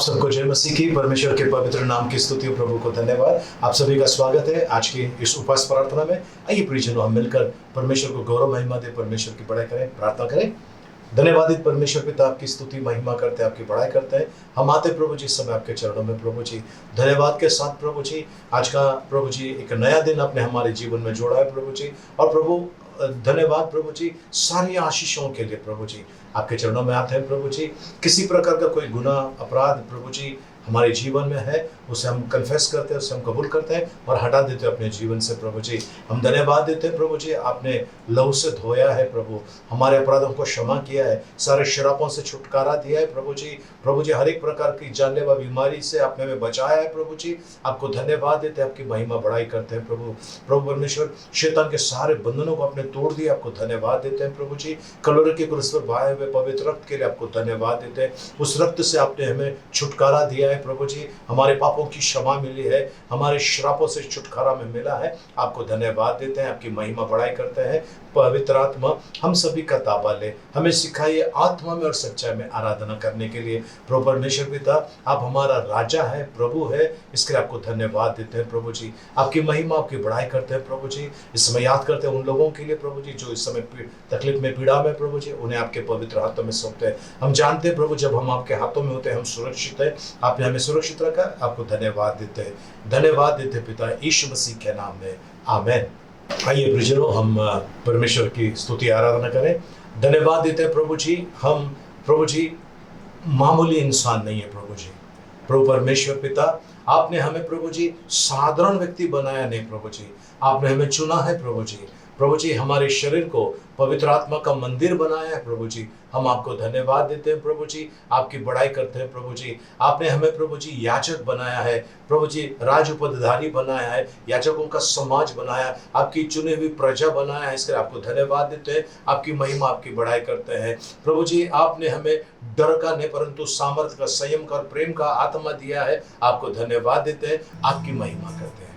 सबको जय मसीह की। परमेश्वर के पवित्र नाम की स्तुति और प्रभु को धन्यवाद। आप सभी का स्वागत है आज की इस उपवास प्रार्थना में। आइए प्रियजनों, हम मिलकर परमेश्वर को गौरव महिमा दे, परमेश्वर की बड़ाई करें, प्रार्थना करें। धन्यवादित परमेश्वर पिता, आपकी स्तुति महिमा करते हैं, आपकी बड़ाई करते हैं। हम आते प्रभु जी समय आपके चरणों में प्रभु जी, धन्यवाद के साथ प्रभु जी। आज का प्रभु जी एक नया दिन आपने हमारे जीवन में जोड़ा है प्रभु जी। और प्रभु धन्यवाद प्रभु जी सारी आशीषों के लिए प्रभु जी। आपके चरणों में आते हैं प्रभु जी। किसी प्रकार का कोई गुनाह अपराध प्रभु जी हमारे जीवन में है, उसे हम कन्फेस करते हैं, उसे हम कबूल करते हैं और हटा देते हैं अपने जीवन से प्रभु जी। हम धन्यवाद देते हैं प्रभु जी, आपने लहू से धोया है प्रभु, हमारे अपराधों को क्षमा किया है, सारे शरापों से छुटकारा दिया है प्रभु जी। प्रभु जी हर एक प्रकार की जानलेवा बीमारी से आपने हमें बचाया है प्रभु जी। आपको धन्यवाद देते हैं, आपकी महिमा बढ़ाई करते हैं प्रभु। प्रभु परमेश्वर शैतान के सारे बंधनों को आपने तोड़ दिया, आपको धन्यवाद देते हैं प्रभु जी। कलोरे के क्रूस पर बहाए हुए पवित्र रक्त के लिए आपको धन्यवाद देते हैं। उस रक्त से आपने हमें छुटकारा दिया है प्रभु जी, हमारे पापों की क्षमा मिली है, हमारे श्रापों से छुटकारा में मिला है। आपको धन्यवाद देते हैं, आपकी महिमा बढ़ाई करते हैं। पवित्र आत्मा हम सभी का ताबा ले, हमें सिखाइए आत्मा में और सच्चाई में आराधना करने के लिए। प्रभु परमेश्वर पिता, आप हमारा राजा है, प्रभु है, इसके लिए आपको धन्यवाद देते हैं प्रभु जी। आपकी महिमा आपकी बढ़ाई करते हैं प्रभु जी। इस समय याद करते हैं उन लोगों के लिए प्रभु जी जो इस समय तकलीफ में, पीड़ा में प्रभु जी, उन्हें आपके पवित्र हाथों में सौंपते हैं। हम जानते हैं प्रभु जब हम आपके हाथों में होते हैं हम सुरक्षित है, आपने हमें सुरक्षित रखा, आपको धन्यवाद देते हैं। धन्यवाद देते पिता यीशु मसीह के नाम में, आमेन। आइए प्रियजनों, हम परमेश्वर की स्तुति आराधना करें। धन्यवाद देते हैं प्रभु जी। हम प्रभु जी मामूली इंसान नहीं है प्रभु जी। प्रभु परमेश्वर पिता, आपने हमें प्रभु जी साधारण व्यक्ति बनाया नहीं प्रभु जी, आपने हमें चुना है प्रभु जी। प्रभु जी हमारे शरीर को पवित्र आत्मा का मंदिर बनाया है प्रभु जी। हम आपको धन्यवाद देते हैं प्रभु जी, आपकी बड़ाई करते हैं प्रभु जी। आपने हमें प्रभु जी याजक बनाया है प्रभु जी, राज उपधारी बनाया है, याजकों का समाज बनाया, आपकी चुनी हुई प्रजा बनाया है, इसके आपको धन्यवाद देते हैं। आपकी महिमा आपकी बड़ाई करते हैं प्रभु जी। आपने हमें डर का नहीं परंतु सामर्थ्य का, संयम का और प्रेम का आत्मा दिया है, आपको धन्यवाद देते हैं, आपकी महिमा करते हैं।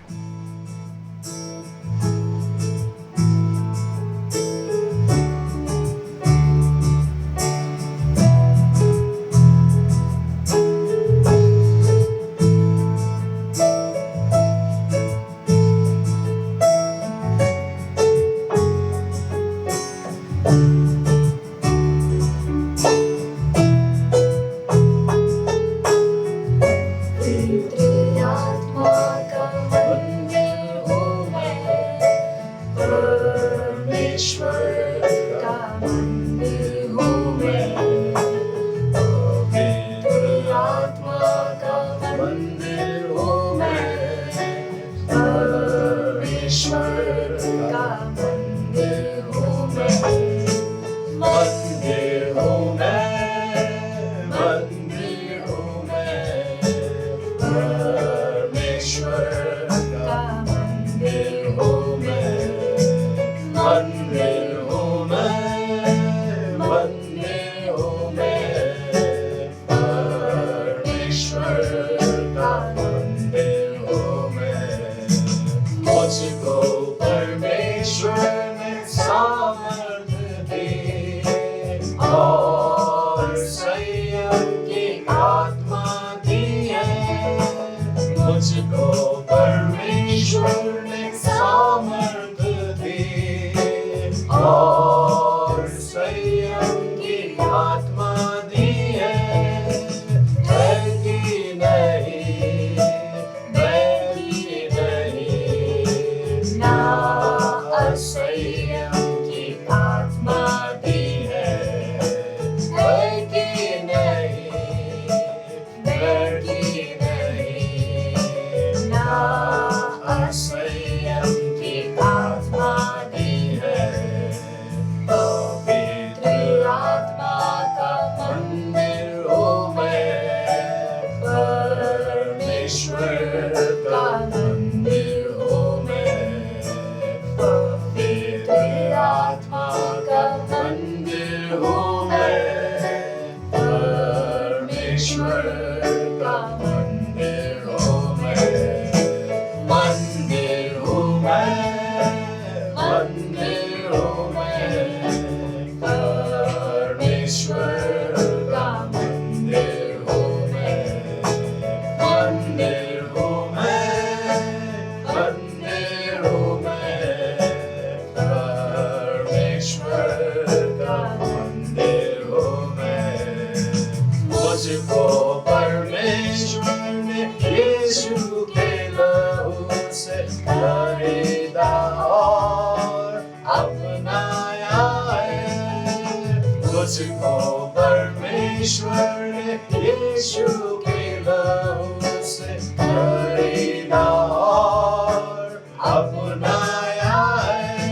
मुझको परमेश्वर ने यीशु के लहू से खरीदा और अपनाया है,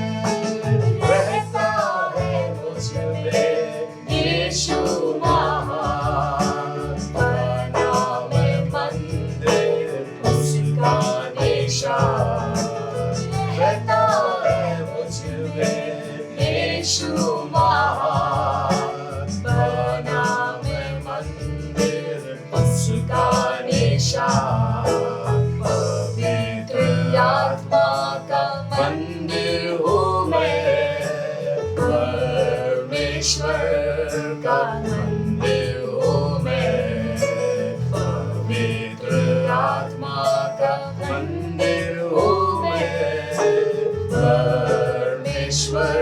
रहता है मुझ में यीशु महान, बना मैं मंदिर उसका निशान, रहता है मुझ में यीशु महान, बना मैं मंदिर उसका निशान, पवित्र आत्मा का मंदिर हूँ मैं, परमेश्वर का मंदिर हूँ मैं, पवित्र आत्मा का मंदिर हूँ मैं, परमेश्वर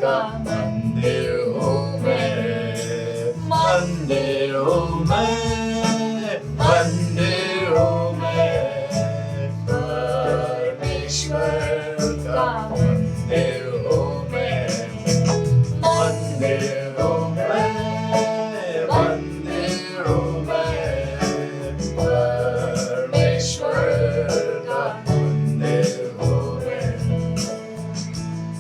का मंदिर हूँ मैं, मंदिर हूँ मैं, मंदिर हूँ मैं, परमेश्वर का मंदिर हूँ मैं, मंदिर हूँ मैं, मंदिर हूँ मैं, परमेश्वर का मंदिर हूँ मैं।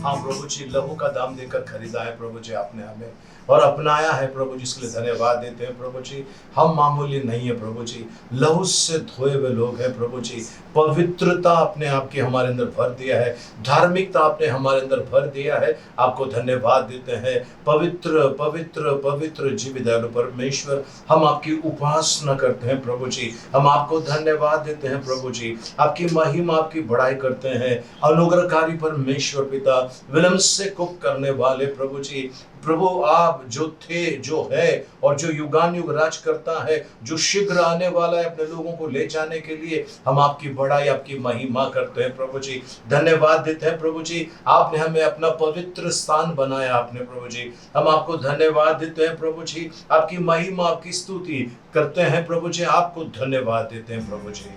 हाँ प्रभु जी, लहू का दाम देकर खरीदा है प्रभु जी आपने हमें और अपनाया है प्रभु जी, इसके लिए धन्यवाद देते हैं प्रभु जी। हम मामूली नहीं है प्रभु जी, लहू से धोए हुए लोग हैं प्रभु जी, पवित्रता अपने आप की हमारे अंदर भर दिया है, धार्मिकता आपने हमारे अंदर भर दिया है, आपको धन्यवाद देते हैं। पवित्र पवित्र पवित्र जीवित दयालु परमेश्वर, हम आपकी उपासना करते हैं प्रभु जी, हम आपको धन्यवाद देते हैं प्रभु जी, आपकी महिमा आपकी बड़ाई करते हैं। अनुग्रहकारी परमेश्वर पिता, विनम्र से कुप करने वाले प्रभु जी, प्रभु आप जो थे, जो है और जो युगान युग राज करता है, जो शीघ्र आने वाला है अपने लोगों को ले जाने के लिए, हम आपकी बड़ाई आपकी महिमा करते हैं प्रभु जी, धन्यवाद देते हैं प्रभु जी। आपने हमें अपना पवित्र स्थान बनाया आपने प्रभु जी, हम आपको धन्यवाद देते हैं प्रभु जी, आपकी महिमा आपकी स्तुति करते हैं प्रभु जी, आपको धन्यवाद देते हैं प्रभु जी।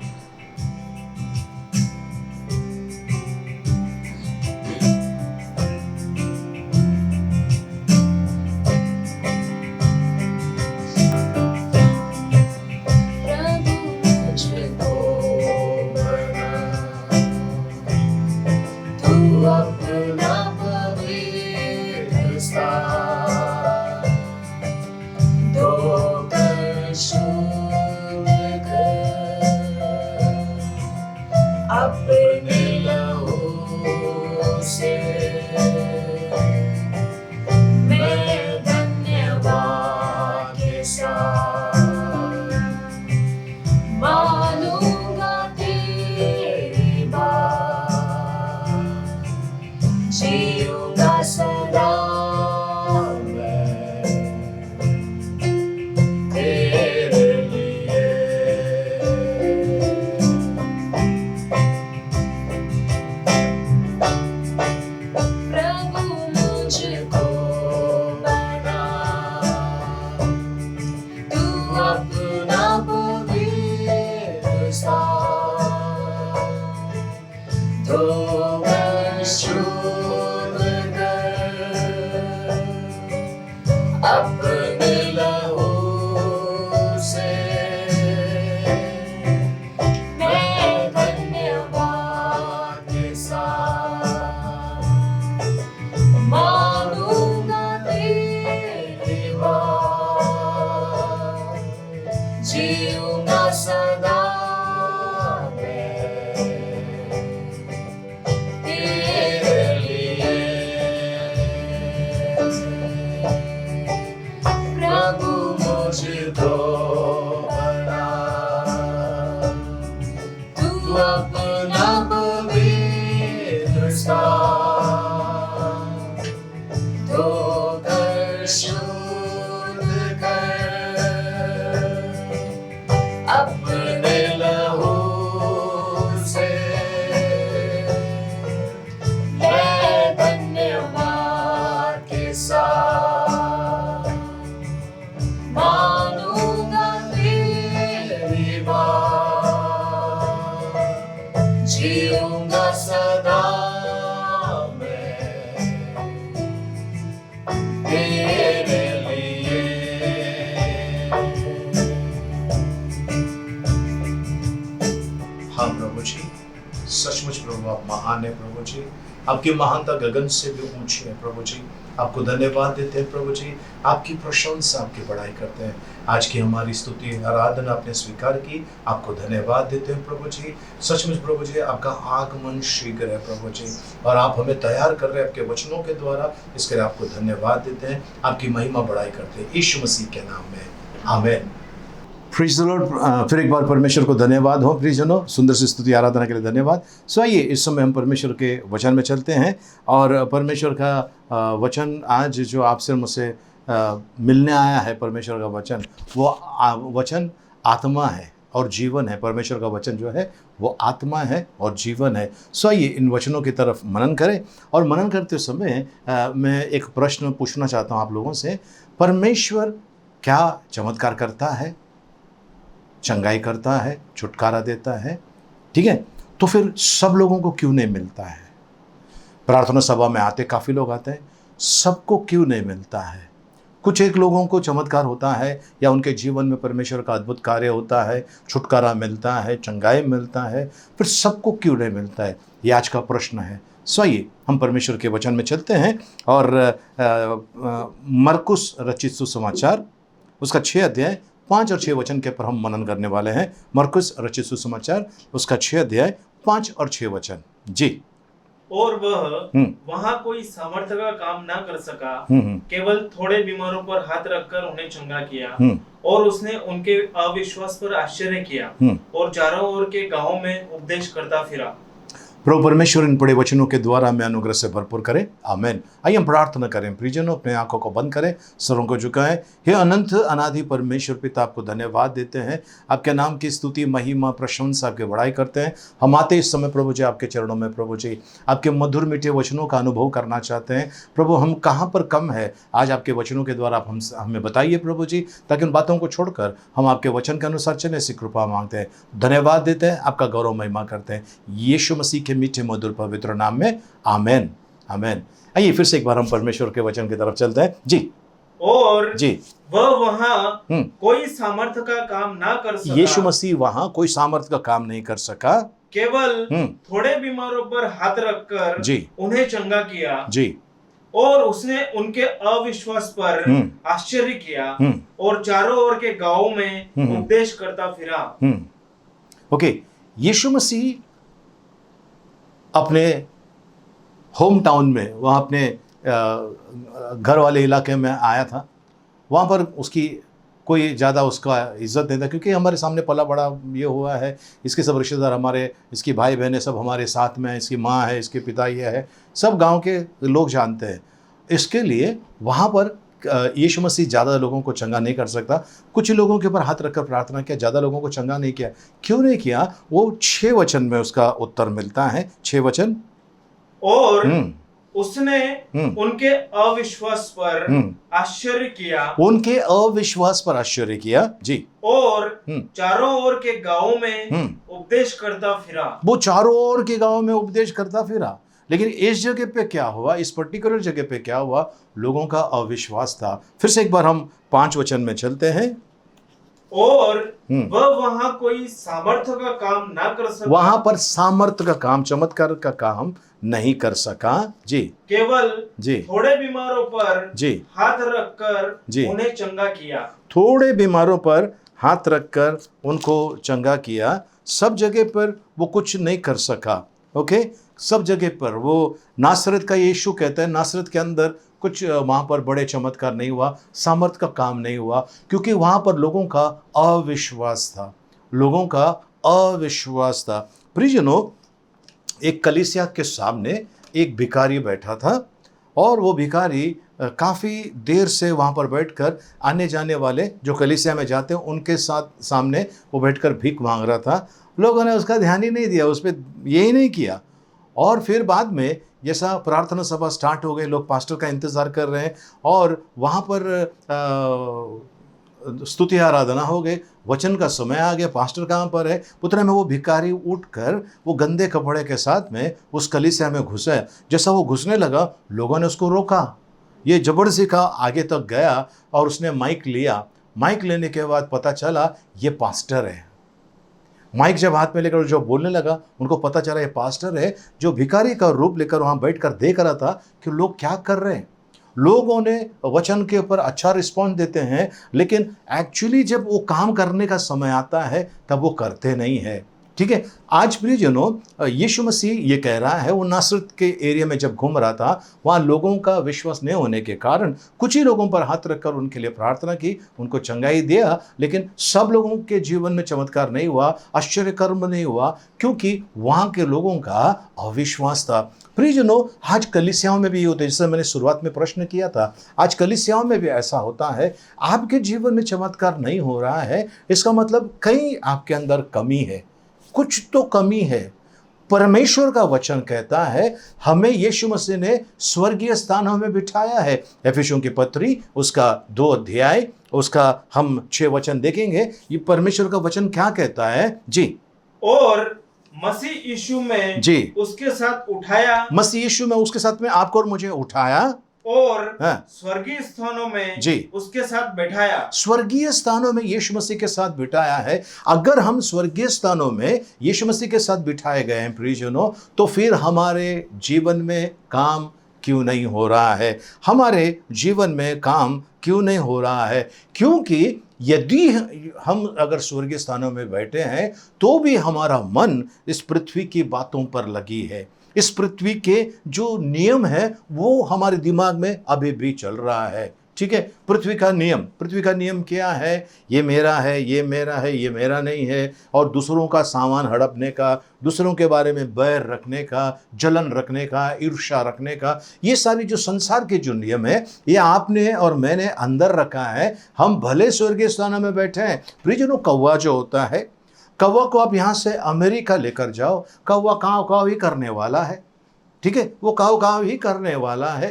जी। आपकी महानता गगन से भी ऊंची है प्रभु जी। आपको धन्यवाद देते हैं प्रभु जी। आपकी प्रशंसा, आपकी बड़ाई करते हैं। आज की हमारी स्तुति आराधना आपने स्वीकार की, आपको धन्यवाद देते हैं प्रभु जी। सचमुच प्रभु जी, आपका आगमन शीघ्र है प्रभु जी, और आप हमें तैयार कर रहे हैं आपके वचनों के द्वारा। इसके लिए आपको धन्यवाद देते हैं, आपकी महिमा बड़ाई करते हैं यीशु मसीह के नाम में, आमीन। प्रीज द लॉर्ड। फिर एक बार परमेश्वर को धन्यवाद हो प्रियजनों, सुंदर सी स्तुति आराधना के लिए धन्यवाद। सो आइए इस समय हम परमेश्वर के वचन में चलते हैं, और परमेश्वर का वचन आज जो आपसे मुझसे मिलने आया है, परमेश्वर का वचन, वो वचन आत्मा है और जीवन है। परमेश्वर का वचन जो है वो आत्मा है और जीवन है। सो आइए इन वचनों की तरफ मनन करें, और मनन करते समय मैं एक प्रश्न पूछना चाहता हूँ आप लोगों से। परमेश्वर क्या चमत्कार करता है, चंगाई करता है, छुटकारा देता है, ठीक है, तो फिर सब लोगों को क्यों नहीं मिलता है? प्रार्थना सभा में आते काफ़ी लोग आते हैं, सबको क्यों नहीं मिलता है? कुछ एक लोगों को चमत्कार होता है, या उनके जीवन में परमेश्वर का अद्भुत कार्य होता है, छुटकारा मिलता है, चंगाई मिलता है, फिर सबको क्यों नहीं मिलता है? ये आज का प्रश्न है। सो आइए हम परमेश्वर के वचन में चलते हैं, और मरकुस रचित सुसमाचार उसका 6 अध्याय 5 और 6 वचन के पर हम मनन करने वाले हैं। मरकुस रचित सुसमाचार उसका 6 अध्याय 5 और 6 वचन जी। और वह वहां कोई सामर्थ्य का काम ना कर सका, केवल थोड़े बीमारों पर हाथ रखकर उन्हें चंगा किया, और उसने उनके अविश्वास पर आश्चर्य किया, और चारों ओर के गांवों में उपदेश करता फिरा। प्रभु परमेश्वर इन बड़े वचनों के द्वारा हमें अनुग्रह से भरपूर करें, आमीन। आइए हम प्रार्थना करें। प्रियजनों, अपने आंखों को बंद करें, सरों को झुकाएं। हे अनंत अनादि परमेश्वर पिता, आपको धन्यवाद देते हैं, आपके नाम की स्तुति, महिमा, प्रशंसा, आपकी बड़ाई करते हैं। हम आते इस समय प्रभु जी आपके चरणों में, प्रभु जी आपके मधुर मीठे वचनों का अनुभव करना चाहते हैं। प्रभु हम कहाँ पर कम है, आज आपके वचनों के द्वारा आप हमें बताइए प्रभु जी, ताकि उन बातों को छोड़कर हम आपके वचन के अनुसार चलने से कृपा मांगते हैं। धन्यवाद देते हैं, आपका गौरव महिमा करते हैं यीशु मसीह के मीठे मधुर पवित्र नाम में, आमेन, आमेन। आइए फिर से एक बार हम परमेश्वर के वचन की तरफ चलते हैं जी। और जी वह वहां कोई सामर्थ्य का काम ना कर सका, यीशु मसीह वहां कोई सामर्थ्य का काम नहीं कर सका, केवल थोड़े बीमारों पर हाथ रखकर जी उन्हें चंगा किया जी, और उसने उनके अविश्वास पर आश्चर्य किया, और चारों ओर के गांवों में उपदेश करता फिरा। ओके, यीशु मसीह अपने होम टाउन में, वहाँ अपने घर वाले इलाके में आया था। वहाँ पर उसकी कोई ज़्यादा उसका इज्जत नहीं था, क्योंकि हमारे सामने पला बड़ा ये हुआ है, इसके सब रिश्तेदार हमारे, इसकी भाई बहनें सब हमारे साथ में हैं, इसकी माँ है, इसके पिता ये है, सब गांव के लोग जानते हैं। इसके लिए वहाँ पर यीशु मसीह ज़्यादा लोगों को चंगा नहीं कर सकता। कुछ लोगों के ऊपर हाथ रखकर प्रार्थना किया, ज़्यादा लोगों को चंगा नहीं किया। क्यों नहीं किया? वो 6 वचन में उसका उत्तर मिलता है। 6 वचन। और उसने उनके अविश्वास पर आश्चर्य किया, उनके अविश्वास पर आश्चर्य किया जी, और चारों ओर के गांवों में उपदेश करता फिरा। वो चारों ओर के गांवों में उपदेश करता फिरा। लेकिन इस जगह पे क्या हुआ, इस पर्टिकुलर जगह पे क्या हुआ? लोगों का अविश्वास था। फिर से एक बार हम 5 वचन में चलते हैं। और वह वहां कोई सामर्थ्य का काम ना कर सका, वहां पर सामर्थ्य का काम, चमत्कार का काम नहीं कर सका जी, केवल जी थोड़े बीमारों पर जी हाथ रखकर जी उन्हें चंगा किया। थोड़े बीमारों पर हाथ रखकर उनको चंगा किया। सब जगह पर वो कुछ नहीं कर सका। ओके, सब जगह पर वो नासरत का यीशु कहते हैं, नासरत के अंदर कुछ वहाँ पर बड़े चमत्कार नहीं हुआ, सामर्थ का काम नहीं हुआ, क्योंकि वहाँ पर लोगों का अविश्वास था, लोगों का अविश्वास था। प्रियजनों, एक कलीसिया के सामने एक भिखारी बैठा था, और वो भिखारी काफ़ी देर से वहाँ पर बैठकर आने जाने वाले जो कलीसिया में जाते हैं उनके साथ सामने वो बैठकर भीख मांग रहा था। लोगों ने उसका ध्यान ही नहीं दिया, उस पर यही नहीं किया। और फिर बाद में जैसा प्रार्थना सभा स्टार्ट हो गई, लोग पास्टर का इंतज़ार कर रहे हैं, और वहाँ पर स्तुति आराधना हो गई, वचन का समय आ गया, पास्टर कहाँ पर है? उतने में वो भिखारी उठकर वो गंदे कपड़े के साथ में उस कलीसिया में घुसा। जैसा वो घुसने लगा, लोगों ने उसको रोका। ये जबरदस्ती का आगे तक गया और उसने माइक लिया। माइक लेने के बाद पता चला ये पास्टर है। माइक जब हाथ में लेकर जो बोलने लगा, उनको पता चला ये पास्टर है जो भिखारी का रूप लेकर वहाँ बैठकर देख रहा था कि लोग क्या कर रहे हैं। लोगों ने वचन के ऊपर अच्छा रिस्पॉन्स देते हैं, लेकिन एक्चुअली जब वो काम करने का समय आता है तब वो करते नहीं है। ठीक है, आज प्रियजनों, यीशु मसीह ये कह रहा है, वो नासरत के एरिया में जब घूम रहा था, वहाँ लोगों का विश्वास नहीं होने के कारण कुछ ही लोगों पर हाथ रखकर उनके लिए प्रार्थना की, उनको चंगाई दिया, लेकिन सब लोगों के जीवन में चमत्कार नहीं हुआ, आश्चर्य कर्म नहीं हुआ, क्योंकि वहाँ के लोगों का अविश्वास था। प्रियजनों, आज कलीसियाओं में भी ये होता है, जैसे मैंने शुरुआत में प्रश्न किया था, आज कलीसियाओं में भी ऐसा होता है। आपके जीवन में चमत्कार नहीं हो रहा है, इसका मतलब कहीं आपके अंदर कमी है, कुछ तो कमी है। परमेश्वर का वचन कहता है हमें यीशु मसीह ने स्वर्गीय स्थानों में बिठाया है। एफिसियों की पत्री उसका 2 अध्याय उसका हम 6 वचन देखेंगे। ये परमेश्वर का वचन क्या कहता है जी। और मसीह यीशु में जी, उसके साथ उठाया, मसीह यीशु में उसके साथ में आपको और मुझे उठाया, और हाँ, स्वर्गीय स्थानों में जी, उसके साथ बैठाया। स्वर्गीय स्थानों में यीशु मसीह के साथ बिठाया है। अगर हम स्वर्गीय स्थानों में यीशु मसीह के साथ बिठाए गए हैं प्रियजनों, तो फिर हमारे जीवन में काम क्यों नहीं हो रहा है? हमारे जीवन में काम क्यों नहीं हो रहा है? क्योंकि यदि हम अगर स्वर्गीय स्थानों में बैठे हैं तो भी हमारा मन इस पृथ्वी की बातों पर लगी है। इस पृथ्वी के जो नियम है वो हमारे दिमाग में अभी भी चल रहा है। ठीक है, पृथ्वी का नियम क्या है? ये मेरा है, ये मेरा है, ये मेरा नहीं है, और दूसरों का सामान हड़पने का, दूसरों के बारे में बैर रखने का, जलन रखने का, ईर्ष्या रखने का, ये सारी जो संसार के जो नियम है, ये आपने और मैंने अंदर रखा है। हम भले स्वर्गीय स्थानों में बैठे हैं। प्रियजनों, कौवा जो होता है, कौवा को आप यहाँ से अमेरिका लेकर जाओ, कौवा काव काव ही करने वाला है। ठीक है, वो काव काव ही करने वाला है।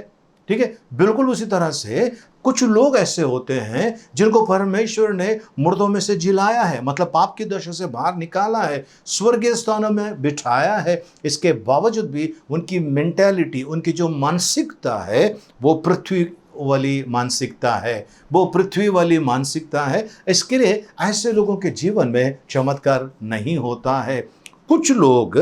ठीक है, बिल्कुल उसी तरह से कुछ लोग ऐसे होते हैं जिनको परमेश्वर ने मुर्दों में से जिलाया है, मतलब पाप की दशा से बाहर निकाला है, स्वर्गीय स्थानों में बिठाया है। इसके बावजूद भी उनकी मेंटालिटी, उनकी जो मानसिकता है वो पृथ्वी वाली मानसिकता है, वो पृथ्वी वाली मानसिकता है। इसके लिए ऐसे लोगों के जीवन में चमत्कार नहीं होता है। कुछ लोग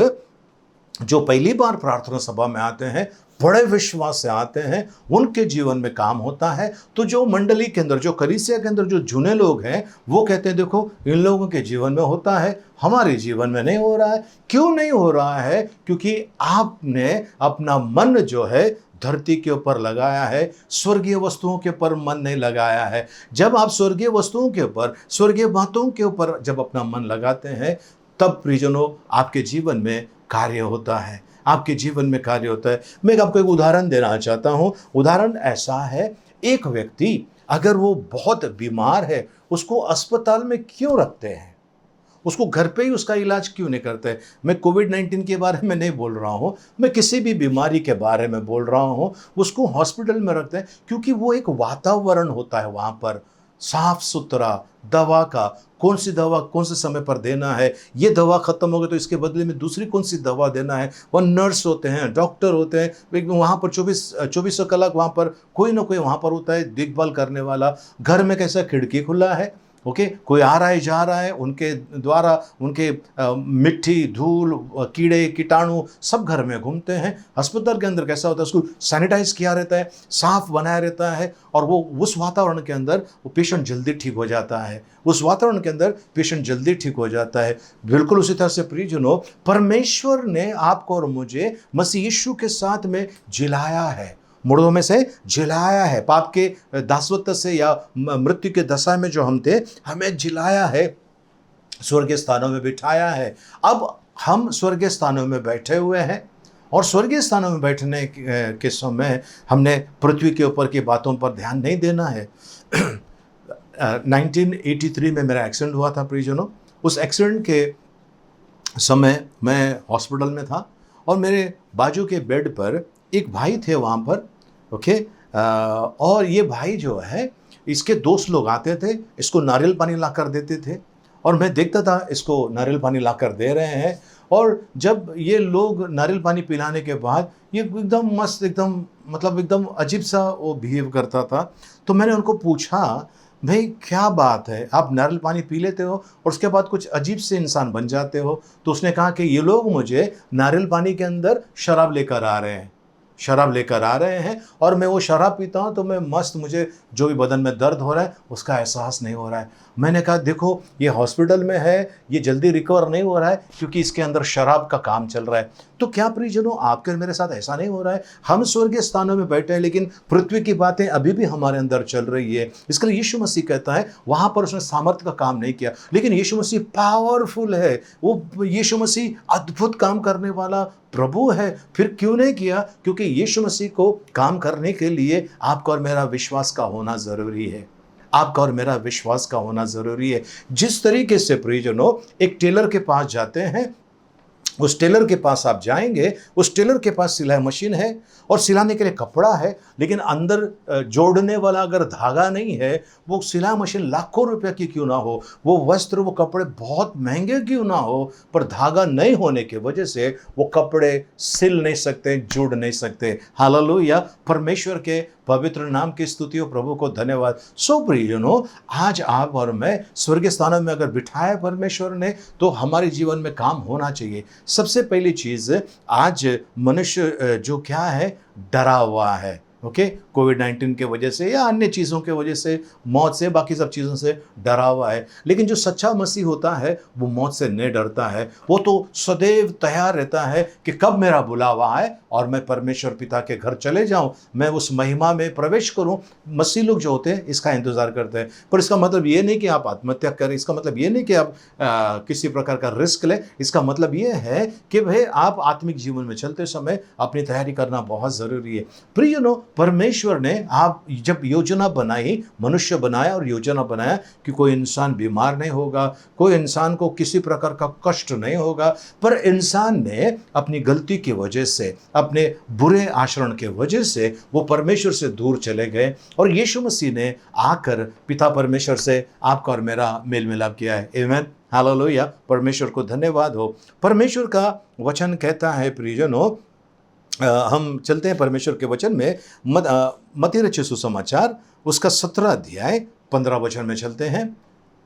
जो पहली बार प्रार्थना सभा में आते हैं, बड़े विश्वास से आते हैं, उनके जीवन में काम होता है। तो जो मंडली के अंदर, जो कलीसिया के अंदर जो जुने लोग हैं, वो कहते हैं देखो इन लोगों के जीवन में होता है, हमारे जीवन में नहीं हो रहा है। क्यों नहीं हो रहा है? क्योंकि आपने अपना मन जो है धरती के ऊपर लगाया है, स्वर्गीय वस्तुओं के ऊपर मन नहीं लगाया है। जब आप स्वर्गीय वस्तुओं के ऊपर, स्वर्गीय बातों के ऊपर जब अपना मन लगाते हैं, तब प्रियजनों आपके जीवन में कार्य होता है, आपके जीवन में कार्य होता है। मैं आपको एक उदाहरण देना चाहता हूँ। उदाहरण ऐसा है, एक व्यक्ति अगर वो बहुत बीमार है, उसको अस्पताल में क्यों रखते हैं? उसको घर पे ही उसका इलाज क्यों नहीं करते? मैं कोविड-19 के बारे में नहीं बोल रहा हूँ, मैं किसी भी बीमारी के बारे में बोल रहा हूँ। उसको हॉस्पिटल में रखते हैं क्योंकि वो एक वातावरण होता है वहाँ पर, साफ सुथरा, दवा का, कौन सी दवा कौन से समय पर देना है, ये दवा खत्म हो गई तो इसके बदले में दूसरी कौन सी दवा देना है। वह नर्स होते हैं, डॉक्टर होते हैं, वहाँ पर 24 कलाक वहाँ पर कोई ना कोई वहाँ पर होता है देखभाल करने वाला। घर में कैसा खिड़की खुला है, ओके, कोई आ रहा है जा रहा है, उनके द्वारा उनके मिट्टी, धूल, कीड़े कीटाणु सब घर में घूमते हैं। अस्पताल के अंदर कैसा होता है, उसको सैनिटाइज किया रहता है, साफ बनाया रहता है, और वो उस वातावरण के अंदर वो पेशेंट जल्दी ठीक हो जाता है। उस वातावरण के अंदर पेशेंट जल्दी ठीक हो जाता है। बिल्कुल उसी तरह से प्रियजनों, परमेश्वर ने आपको और मुझे मसीह यीशु के साथ में जिलाया है, मुर्दों में से जिलाया है। पाप के दासत्व से या मृत्यु के दशा में जो हम थे, हमें जिलाया है, स्वर्गीय स्थानों में बिठाया है। अब हम स्वर्गीय स्थानों में बैठे हुए हैं, और स्वर्गीय स्थानों में बैठने के समय हमने पृथ्वी के ऊपर की बातों पर ध्यान नहीं देना है। 1983 में मेरा एक्सीडेंट हुआ था प्रियजनों। उस एक्सीडेंट के समय मैं हॉस्पिटल में था, और मेरे बाजू के बेड पर एक भाई थे वहाँ पर, ओके, और ये भाई जो है, इसके दोस्त लोग आते थे, इसको नारियल पानी ला कर देते थे, और मैं देखता था इसको नारियल पानी ला कर दे रहे हैं। और जब ये लोग नारियल पानी पिलाने के बाद ये एकदम मस्त, एकदम मतलब एकदम अजीब सा वो बिहेव करता था। तो मैंने उनको पूछा, भाई क्या बात है, आप नारियल पानी पी लेते हो और उसके बाद कुछ अजीब से इंसान बन जाते हो। तो उसने कहा कि ये लोग मुझे नारियल पानी के अंदर शराब लेकर आ रहे हैं, शराब लेकर आ रहे हैं, और मैं वो शराब पीता हूँ तो मैं मस्त, मुझे जो भी बदन में दर्द हो रहा है उसका एहसास नहीं हो रहा है। मैंने कहा देखो ये हॉस्पिटल में है, ये जल्दी रिकवर नहीं हो रहा है क्योंकि इसके अंदर शराब का काम चल रहा है। तो क्या प्रियजनों, आपके और मेरे साथ ऐसा नहीं हो रहा है? हम स्वर्गीय स्थानों में बैठे हैं लेकिन पृथ्वी की बातें अभी भी हमारे अंदर चल रही है। इसके लिए यीशु मसीह कहता है वहां पर उसने सामर्थ्य का काम नहीं किया, लेकिन यीशु मसीह पावरफुल है, वो यीशु मसीह अद्भुत काम करने वाला प्रभु है। फिर क्यों नहीं किया? क्योंकि यीशु मसीह को काम करने के लिए आपका और मेरा विश्वास का होना जरूरी है। आपका और मेरा विश्वास का होना जरूरी है। जिस तरीके से प्रियजनों एक टेलर के पास जाते हैं, उस टेलर के पास आप जाएंगे, उस टेलर के पास सिलाई मशीन है और सिलाने के लिए कपड़ा है, लेकिन अंदर जोड़ने वाला अगर धागा नहीं है, वो सिलाई मशीन लाखों रुपए की क्यों ना हो, वो वस्त्र, वो कपड़े बहुत महंगे क्यों ना हो, पर धागा नहीं होने की वजह से वो कपड़े सिल नहीं सकते, जुड़ नहीं सकते। हालेलुया, परमेश्वर के पवित्र नाम की स्तुति हो, प्रभु को धन्यवाद। सो प्रियजनों, आज आप और मैं स्वर्गीय स्थानों में अगर बिठाया परमेश्वर ने, तो हमारे जीवन में काम होना चाहिए। सबसे पहली चीज, आज मनुष्य जो क्या है, डरा हुआ है। ओके, कोविड-19 के वजह से या अन्य चीज़ों के वजह से, मौत से, बाकी सब चीज़ों से डरा हुआ है। लेकिन जो सच्चा मसीह होता है वो मौत से नहीं डरता है, वो तो सदैव तैयार रहता है कि कब मेरा बुलावा आए और मैं परमेश्वर पिता के घर चले जाऊं, मैं उस महिमा में प्रवेश करूं। मसीह लोग जो होते हैं इसका इंतजार करते हैं। पर इसका मतलब ये नहीं कि आप आत्महत्या करें, इसका मतलब ये नहीं कि आप किसी प्रकार का रिस्क लें। इसका मतलब ये है कि भाई आप आत्मिक जीवन में चलते समय अपनी तैयारी करना बहुत ज़रूरी है। प्रियजनों, परमेश्वर ने आप जब योजना बनाई, मनुष्य बनाया और योजना बनाया कि कोई इंसान बीमार नहीं होगा, कोई इंसान को किसी प्रकार का कष्ट नहीं होगा, पर इंसान ने अपनी गलती की वजह से, अपने बुरे आचरण के वजह से वो परमेश्वर से दूर चले गए, और यीशु मसीह ने आकर पिता परमेश्वर से आपका और मेरा मेल मिलाप किया है। आमीन, हालेलुया, परमेश्वर को धन्यवाद हो। परमेश्वर का वचन कहता है प्रियजनों, हम चलते हैं परमेश्वर के वचन में, मत्ती रचित सुसमाचार उसका 17 अध्याय 15 वचन में चलते हैं।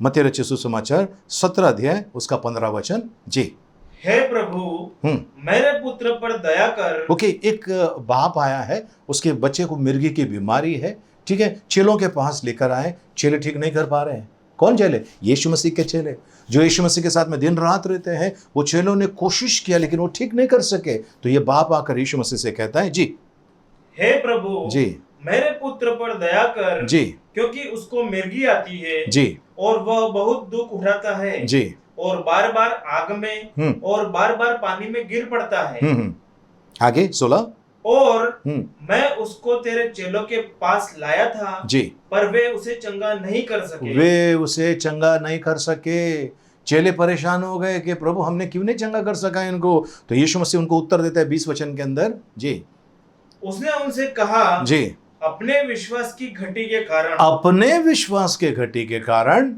मत्ती रचित सुसमाचार 17 अध्याय उसका 15 वचन। जी। हे प्रभु, मेरे पुत्र पर दया कर। ओके, एक बाप आया है, उसके बच्चे को मिर्गी की बीमारी है, ठीक है, चेलों के पास लेकर आए, चेले ठीक नहीं कर पा रहे हैं। कौन चेले? यीशु मसीह के चेले, जो यीशु मसीह के साथ में दिन रात रहते हैं। वो चेलों ने कोशिश किया लेकिन वो ठीक नहीं कर सके। तो ये बाप आकर यीशु मसीह से कहता है, जी, हे प्रभु, जी, मेरे पुत्र पर दया कर, जी, क्योंकि उसको मिर्गी आती है, जी, और वह बहुत दुख उठाता है, जी, और बार बार आग में और बार बार पानी में गिर पड़ता है। आगे 16। और मैं उसको तेरे चेलों के पास लाया था, जी, पर वे उसे चंगा नहीं कर सके। वे उसे चंगा नहीं कर सके। चेले परेशान हो गए कि प्रभु हमने क्यों नहीं चंगा कर सका इनको। तो यीशु मसीह उनको उत्तर देता है 20 वचन के अंदर। जी, उसने उनसे कहा, जी, अपने विश्वास की घटी के कारण, अपने विश्वास के घटी के कारण,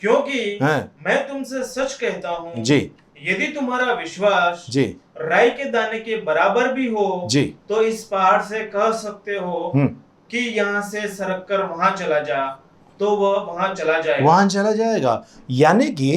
क्योंकि मैं तुमसे सच कहता हूँ, जी, यदि तुम्हारा विश्वास, जी, राई के दाने के बराबर भी हो, जी, तो इस पहाड़ से कह सकते हो कि यहाँ से सरक कर वहां चला जा, तो वह वहां चला जाएगा। वहां चला जाएगा। यानी कि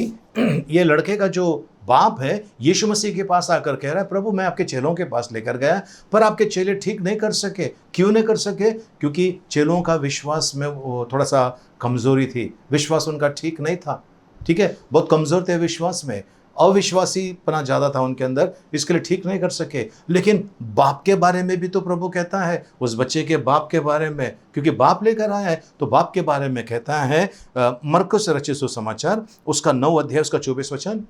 ये लड़के का जो बाप है यीशु मसीह के पास आकर कह रहा है, प्रभु मैं आपके चेलों के पास लेकर गया, पर आपके चेले ठीक नहीं कर सके। क्यों नहीं कर सके? क्योंकि चेलों का विश्वास में वो थोड़ा सा कमजोरी थी, विश्वास उनका ठीक नहीं था। ठीक है, बहुत कमजोर थे विश्वास में, अविश्वासीपना ज़्यादा था उनके अंदर, इसके लिए ठीक नहीं कर सके। लेकिन बाप के बारे में भी तो प्रभु कहता है, उस बच्चे के बाप के बारे में, क्योंकि बाप लेकर आया है, तो बाप के बारे में कहता है मरकुस रचित सुसमाचार उसका 9 अध्याय उसका 24 वचन।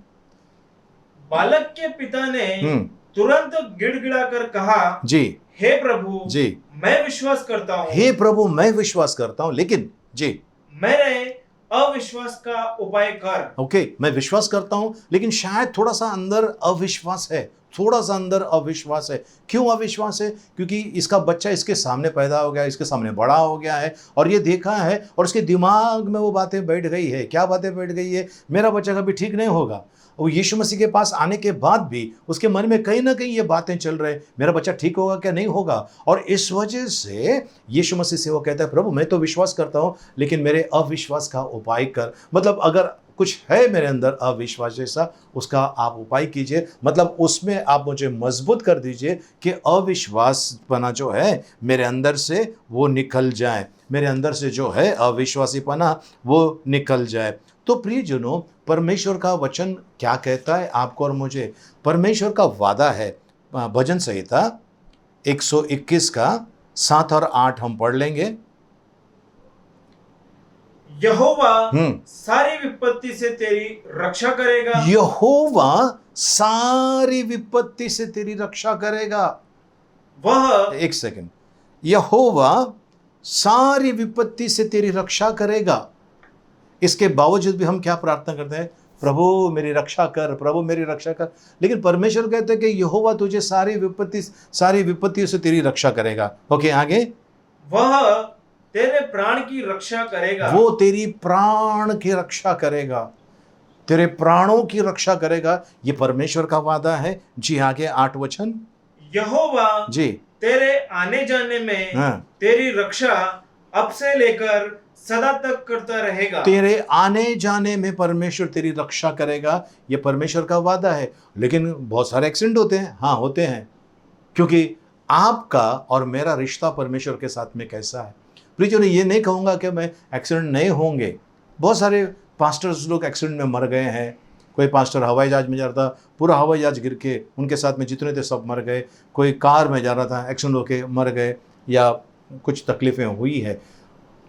बालक के पिता ने तुरंत गिड़गिड़ा कर कहा, जी, हे प्रभु, जी, मैं विश्वास करता हूँ, हे प्रभु मैं विश्वास करता हूँ, लेकिन जी, मेरे अविश्वास का उपाय कर। ओके, मैं विश्वास करता हूं लेकिन शायद थोड़ा सा अंदर अविश्वास है, थोड़ा सा अंदर अविश्वास है। क्यों अविश्वास है? क्योंकि इसका बच्चा इसके सामने पैदा हो गया, इसके सामने बड़ा हो गया है और ये देखा है और उसके दिमाग में वो बातें बैठ गई है। क्या बातें बैठ गई है? मेरा बच्चा कभी ठीक नहीं होगा। और यीशु मसीह के पास आने के बाद भी उसके मन में कहीं ना कहीं ये बातें चल रहे, मेरा बच्चा ठीक होगा क्या नहीं होगा। और इस वजह से यीशु मसीह से वो कहता है, प्रभु मैं तो विश्वास करता हूँ लेकिन मेरे अविश्वास का उपाय कर। मतलब अगर कुछ है मेरे अंदर अविश्वास जैसा, उसका आप उपाय कीजिए। मतलब उसमें आप मुझे मजबूत कर दीजिए कि अविश्वासपना जो है मेरे अंदर से वो निकल जाए, मेरे अंदर से जो है अविश्वासीपना वो निकल जाए। तो प्रियजनों, परमेश्वर का वचन क्या कहता है आपको और मुझे? परमेश्वर का वादा है। भजन संहिता 121 का 7 और 8 हम पढ़ लेंगे। यहोवा सारी विपत्ति से तेरी रक्षा करेगा। यहोवा सारी विपत्ति से तेरी रक्षा करेगा। वह एक सेकंड, यहोवा सारी विपत्ति से तेरी रक्षा करेगा। इसके बावजूद भी हम क्या प्रार्थना करते हैं? प्रभु मेरी रक्षा कर, प्रभु मेरी रक्षा कर। लेकिन परमेश्वर कहते हैं कि यहोवा तुझे सारी विपत्तियों से तेरी रक्षा करेगा। ओके, आगे। वह तेरे प्राण की रक्षा करेगा। वो तेरी प्राण की रक्षा करेगा, तेरे प्राणों की रक्षा करेगा। ये परमेश्वर का वादा है जी। आगे 8 वचन। यहोवा जी तेरे आने जाने में तेरी रक्षा अब से लेकर सदा तक करता रहेगा। तेरे आने जाने में परमेश्वर तेरी रक्षा करेगा, ये परमेश्वर का वादा है। लेकिन बहुत सारे एक्सीडेंट होते हैं। हाँ, होते हैं, क्योंकि आपका और मेरा रिश्ता परमेश्वर के साथ में कैसा है। प्लीज ने ये नहीं कहूँगा कि मैं एक्सीडेंट नहीं होंगे। बहुत सारे पास्टर्स लोग एक्सीडेंट में मर गए हैं। कोई पास्टर हवाई जहाज में जा रहा था, पूरा हवाई जहाज गिर के उनके साथ में जितने थे सब मर गए। कोई कार में जा रहा था, एक्सीडेंट होके मर गए, या कुछ तकलीफ़ें हुई है।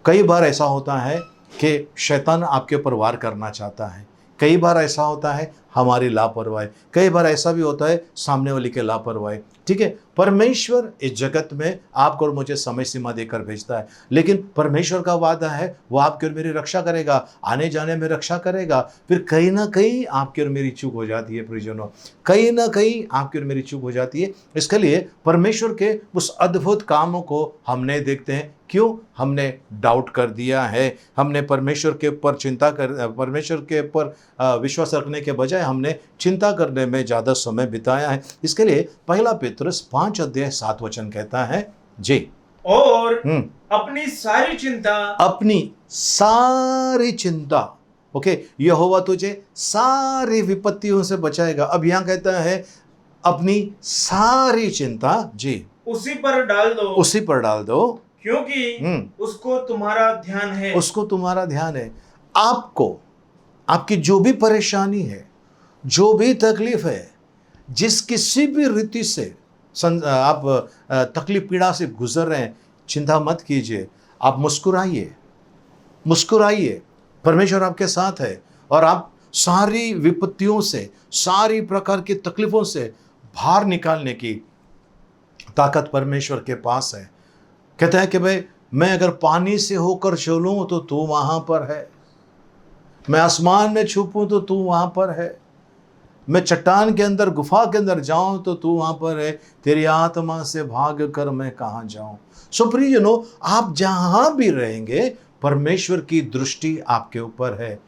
कई बार ऐसा होता है कि शैतान आपके ऊपर वार करना चाहता है। कई बार ऐसा होता है हमारी लापरवाही, कई बार ऐसा भी होता है सामने वाले के लापरवाही। ठीक है, परमेश्वर इस जगत में आपको और मुझे समय सीमा देकर भेजता है, लेकिन परमेश्वर का वादा है वो आपकी और मेरी रक्षा करेगा, आने जाने में रक्षा करेगा। फिर कहीं ना कहीं आपकी और मेरी चूक हो जाती है प्रियजनों, कहीं ना कहीं आपकी और मेरी चूक हो जाती है। इसके लिए परमेश्वर के उस अद्भुत कामों को हम नहीं देखते हैं। क्यों? हमने डाउट कर दिया है। हमने परमेश्वर के ऊपर परमेश्वर के ऊपर विश्वास रखने के बजाय हमने चिंता करने में ज़्यादा समय बिताया है। इसके लिए पहला पेतरुस 5 अध्याय 7 वचन कहता है जी, और अपनी सारी चिंता ओके, यहोवा तुझे सारी विपत्तियों से बचाएगा। अब यहाँ कहता है अपनी सारी चिंता जी उसी पर डाल दो, क्योंकि उसको तुम्हारा ध्यान है। आपको आपकी जो भी परेशानी है, जो भी तकलीफ है, जिस किसी भी रीति से आप तकलीफ पीड़ा से गुजर रहे हैं, चिंता मत कीजिए। आप मुस्कुराइए। परमेश्वर आपके साथ है और आप सारी विपत्तियों से, सारी प्रकार की तकलीफों से बाहर निकालने की ताकत परमेश्वर के पास है। कहता है कि भाई मैं अगर पानी से होकर चलूं तो तू वहां पर है, मैं आसमान में छुपूं तो तू वहां पर है, मैं चट्टान के अंदर गुफा के अंदर जाऊं तो तू वहां पर है, तेरी आत्मा से भाग कर मैं कहां जाऊं। सो प्रियजनों, आप जहां भी रहेंगे परमेश्वर की दृष्टि आपके ऊपर है।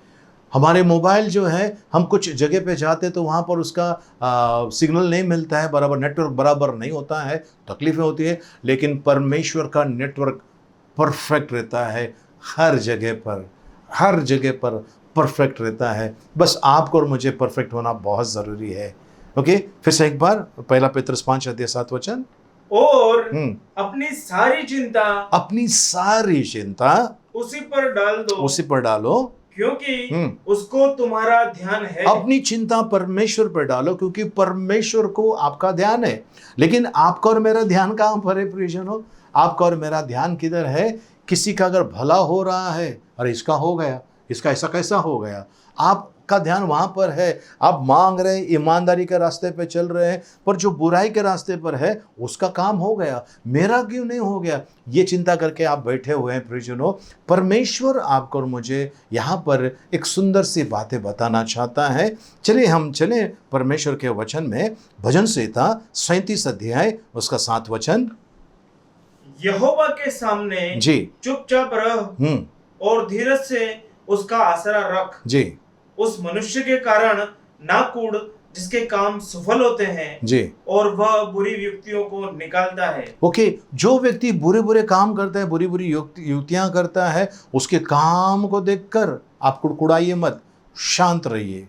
हमारे मोबाइल जो है, हम कुछ जगह पे जाते तो वहाँ पर उसका सिग्नल नहीं मिलता है, बराबर नेटवर्क बराबर नहीं होता है, तकलीफें होती है। लेकिन परमेश्वर का नेटवर्क परफेक्ट रहता है, हर जगह पर परफेक्ट रहता है। बस आपको और मुझे परफेक्ट होना बहुत ज़रूरी है। ओके, फिर से एक बार पहला पेतरुस 5 अध्याय 7 वचन। और अपनी सारी चिंता उसी पर डालो क्योंकि उसको तुम्हारा ध्यान है। अपनी चिंता परमेश्वर पर डालो क्योंकि परमेश्वर को आपका ध्यान है। लेकिन आपका और मेरा ध्यान कहाँ पर है प्रियजनों? आपका और मेरा ध्यान किधर है? किसी का अगर भला हो रहा है, अरे इसका हो गया, इसका ऐसा कैसा हो गया, आप आपका ध्यान वहां पर है, आप मांग रहे हैं, ईमानदारी के रास्ते पे चल रहे हैं, पर जो बुराई के रास्ते पर है उसका काम हो गया, मेरा क्यों नहीं हो गया, ये चिंता करके आप बैठे हुए हैं प्रियजनों। परमेश्वर आपको और मुझे यहाँ पर एक सुंदर सी बातें बताना चाहता है। चलिए हम चले परमेश्वर के वचन में, भजन संहिता 37 अध्याय उसका 7 वचन। यहोवा के सामने जी चुपचाप रह और धीरज से उसका आसरा रख। जी उस मनुष्य के कारण ना कूड़ जिसके काम सफल होते हैं जी और वह बुरी युक्तियों को निकालता है। ओके, जो व्यक्ति बुरे बुरे काम करता है, बुरी बुरी युक्तियां करता है, उसके काम को देखकर आप कुड़कुड़ाइए मत, शांत रहिए,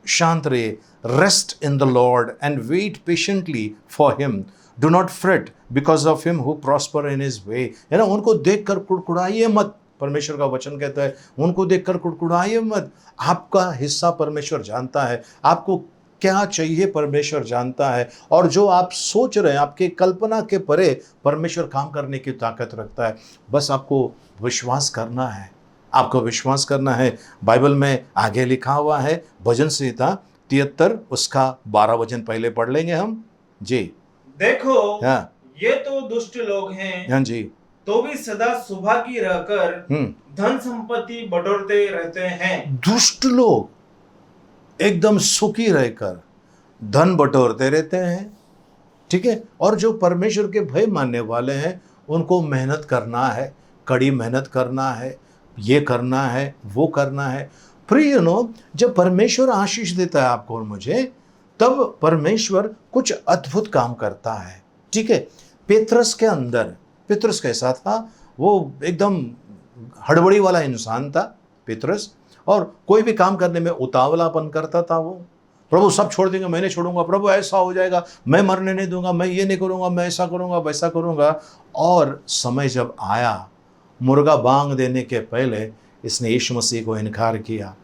शांत रहिए। Rest in the Lord and wait patiently for him, do not fret because of him who prosper in his way. है ना, उनको देखकर कुड़कुड़ाइए मत, परमेश्वर का वचन कहता है उनको देखकर कुड़कुड़ाइए मत। आपका हिस्सा परमेश्वर जानता है, आपको क्या चाहिए परमेश्वर जानता है, और जो आप सोच रहे हैं आपके कल्पना के परे परमेश्वर काम करने की ताकत रखता है। बस आपको विश्वास करना है, आपको विश्वास करना है। बाइबल में आगे लिखा हुआ है, भजन संहिता 73 उसका 12 वचन पहले पढ़ लेंगे हम जी। देखो हाँ ये तो दुष्ट लोग हैं, हाँ जी, तो भी सदा सुभागी रहकर धन संपत्ति बटोरते रहते हैं। दुष्ट लोग एकदम सुखी रहकर धन बटोरते रहते हैं, ठीक है। और जो परमेश्वर के भय मानने वाले हैं उनको मेहनत करना है, कड़ी मेहनत करना है, ये करना है, वो करना है। प्रियजनों, जब परमेश्वर आशीष देता है आपको और मुझे, तब परमेश्वर कुछ अद्भुत काम करता है, ठीक है। पेत्रस के अंदर, पेत्रस कैसा था, वो एकदम हड़बड़ी वाला इंसान था पेत्रस, और कोई भी काम करने में उतावलापन करता था वो। प्रभु सब छोड़ देंगे, मैं नहीं छोड़ूंगा, प्रभु ऐसा हो जाएगा, मैं मरने नहीं दूंगा, मैं ये नहीं करूंगा, मैं ऐसा करूंगा, वैसा करूंगा। और समय जब आया, मुर्गा बांग देने के पहले इसने यीशु मसीह को इनकार किया।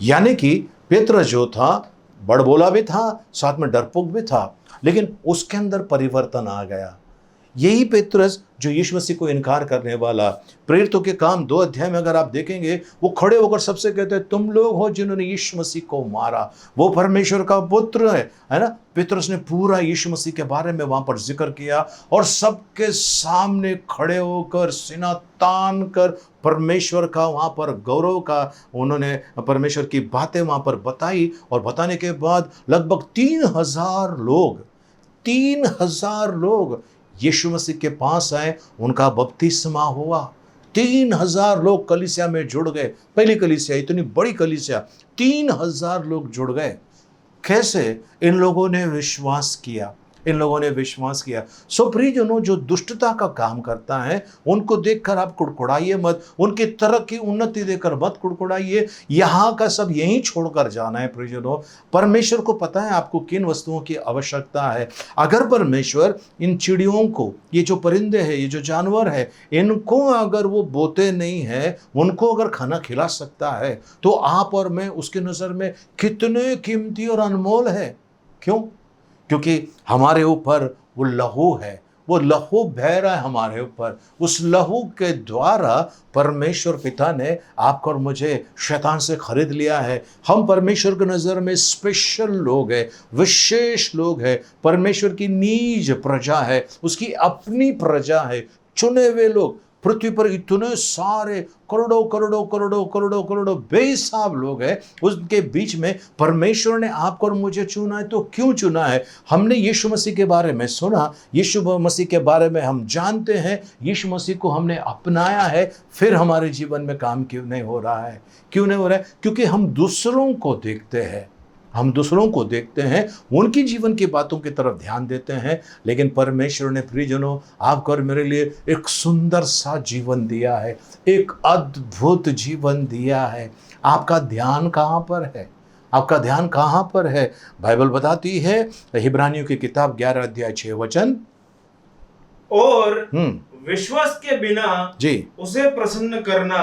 यानी कि पेत्रस जो था बड़बोला भी था, साथ में डरपोक भी था, लेकिन उसके अंदर परिवर्तन आ गया। यही पेत्रस जो यीशु मसीह को इनकार करने वाला, प्रेरितों के काम 2 अध्याय में अगर आप देखेंगे, वो खड़े होकर सबसे कहते हैं तुम लोग हो जिन्होंने यीशु मसीह को मारा, वो परमेश्वर का पुत्र है ना। पेत्रस ने पूरा यीशु मसीह के बारे में वहां पर जिक्र किया और सबके सामने खड़े होकर सीना तान कर परमेश्वर का वहां पर गौरव का उन्होंने परमेश्वर की बातें वहां पर बताई। और बताने के बाद लगभग 3,000 लोग यीशु मसीह के पास आए, उनका बपतिस्मा हुआ। 3,000 लोग कलीसिया में जुड़ गए। पहली कलीसिया, इतनी बड़ी कलीसिया, 3,000 लोग जुड़ गए। कैसे? इन लोगों ने विश्वास किया, इन लोगों ने विश्वास किया। सो प्रियजनों, जो दुष्टता का काम करता है उनको देखकर आप कुड़कुड़ाइए मत, उनकी तरक्की उन्नति देकर मत कुड़कुड़ाइए। यहाँ का सब यहीं छोड़कर जाना है प्रियजनों। परमेश्वर को पता है आपको किन वस्तुओं की आवश्यकता है। अगर परमेश्वर इन चिड़ियों को, ये जो परिंदे हैं, ये जो जानवर है, इनको अगर वो बोते नहीं है, उनको अगर खाना खिला सकता है, तो आप और मैं उसकी नज़र में कितने कीमती और अनमोल है। क्यों? क्योंकि हमारे ऊपर वो लहू है, वो लहू बह रहा है हमारे ऊपर। उस लहू के द्वारा परमेश्वर पिता ने आपको और मुझे शैतान से खरीद लिया है। हम परमेश्वर की नज़र में स्पेशल लोग हैं, विशेष लोग हैं। परमेश्वर की नीज प्रजा है, उसकी अपनी प्रजा है, चुने हुए लोग। पृथ्वी पर इतने सारे करोड़ों करोड़ों करोड़ों करोड़ों करोड़ों बेहिसाब लोग हैं, उसके बीच में परमेश्वर ने आपको और मुझे चुना है। तो क्यों चुना है? हमने यीशु मसीह के बारे में सुना, यीशु मसीह के बारे में हम जानते हैं, यीशु मसीह को हमने अपनाया है, फिर हमारे जीवन में काम क्यों नहीं हो रहा है? क्यों नहीं हो रहा है? क्योंकि हम दूसरों को देखते हैं, हम दूसरों को देखते हैं, उनकी जीवन की बातों की तरफ ध्यान देते हैं। लेकिन परमेश्वर ने प्रियजनों आपको और मेरे लिए एक सुंदर सा जीवन दिया है, एक अद्भुत जीवन दिया है। आपका ध्यान कहाँ पर है? आपका ध्यान कहाँ पर है? बाइबल बताती है, इब्रानियों की किताब 11 अध्याय 6 वचन, और विश्वास के बिना जी उसे प्रसन्न करना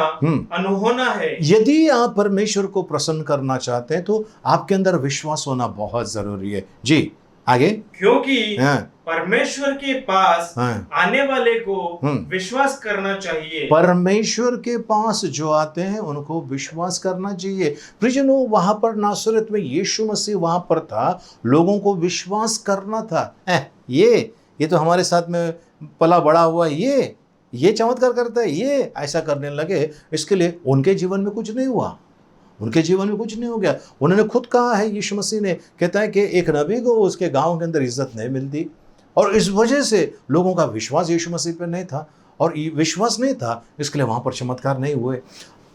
अनहोना है। यदि आप परमेश्वर को प्रसन्न करना चाहते हैं तो आपके अंदर विश्वास होना बहुत जरूरी है। जी आगे। क्योंकि परमेश्वर के पास हाँ। आने वाले को विश्वास करना चाहिए। परमेश्वर के पास जो आते हैं उनको विश्वास करना चाहिए। प्रियजनों, वहां पर नासरत में यीशु मसीह वहां पर था, लोगों को विश्वास करना था। ये तो हमारे साथ में पला बड़ा हुआ है, ये चमत्कार करता है, ये ऐसा करने लगे, इसके लिए उनके जीवन में कुछ नहीं हुआ, उनके जीवन में कुछ नहीं हो गया। उन्होंने खुद कहा है, यीशु मसीह ने कहता है कि एक नबी को उसके गांव के अंदर इज्जत नहीं मिलती, और इस वजह से लोगों का विश्वास यीशु मसीह पर नहीं था, और ये विश्वास नहीं था, इसके लिए वहां पर चमत्कार नहीं हुए।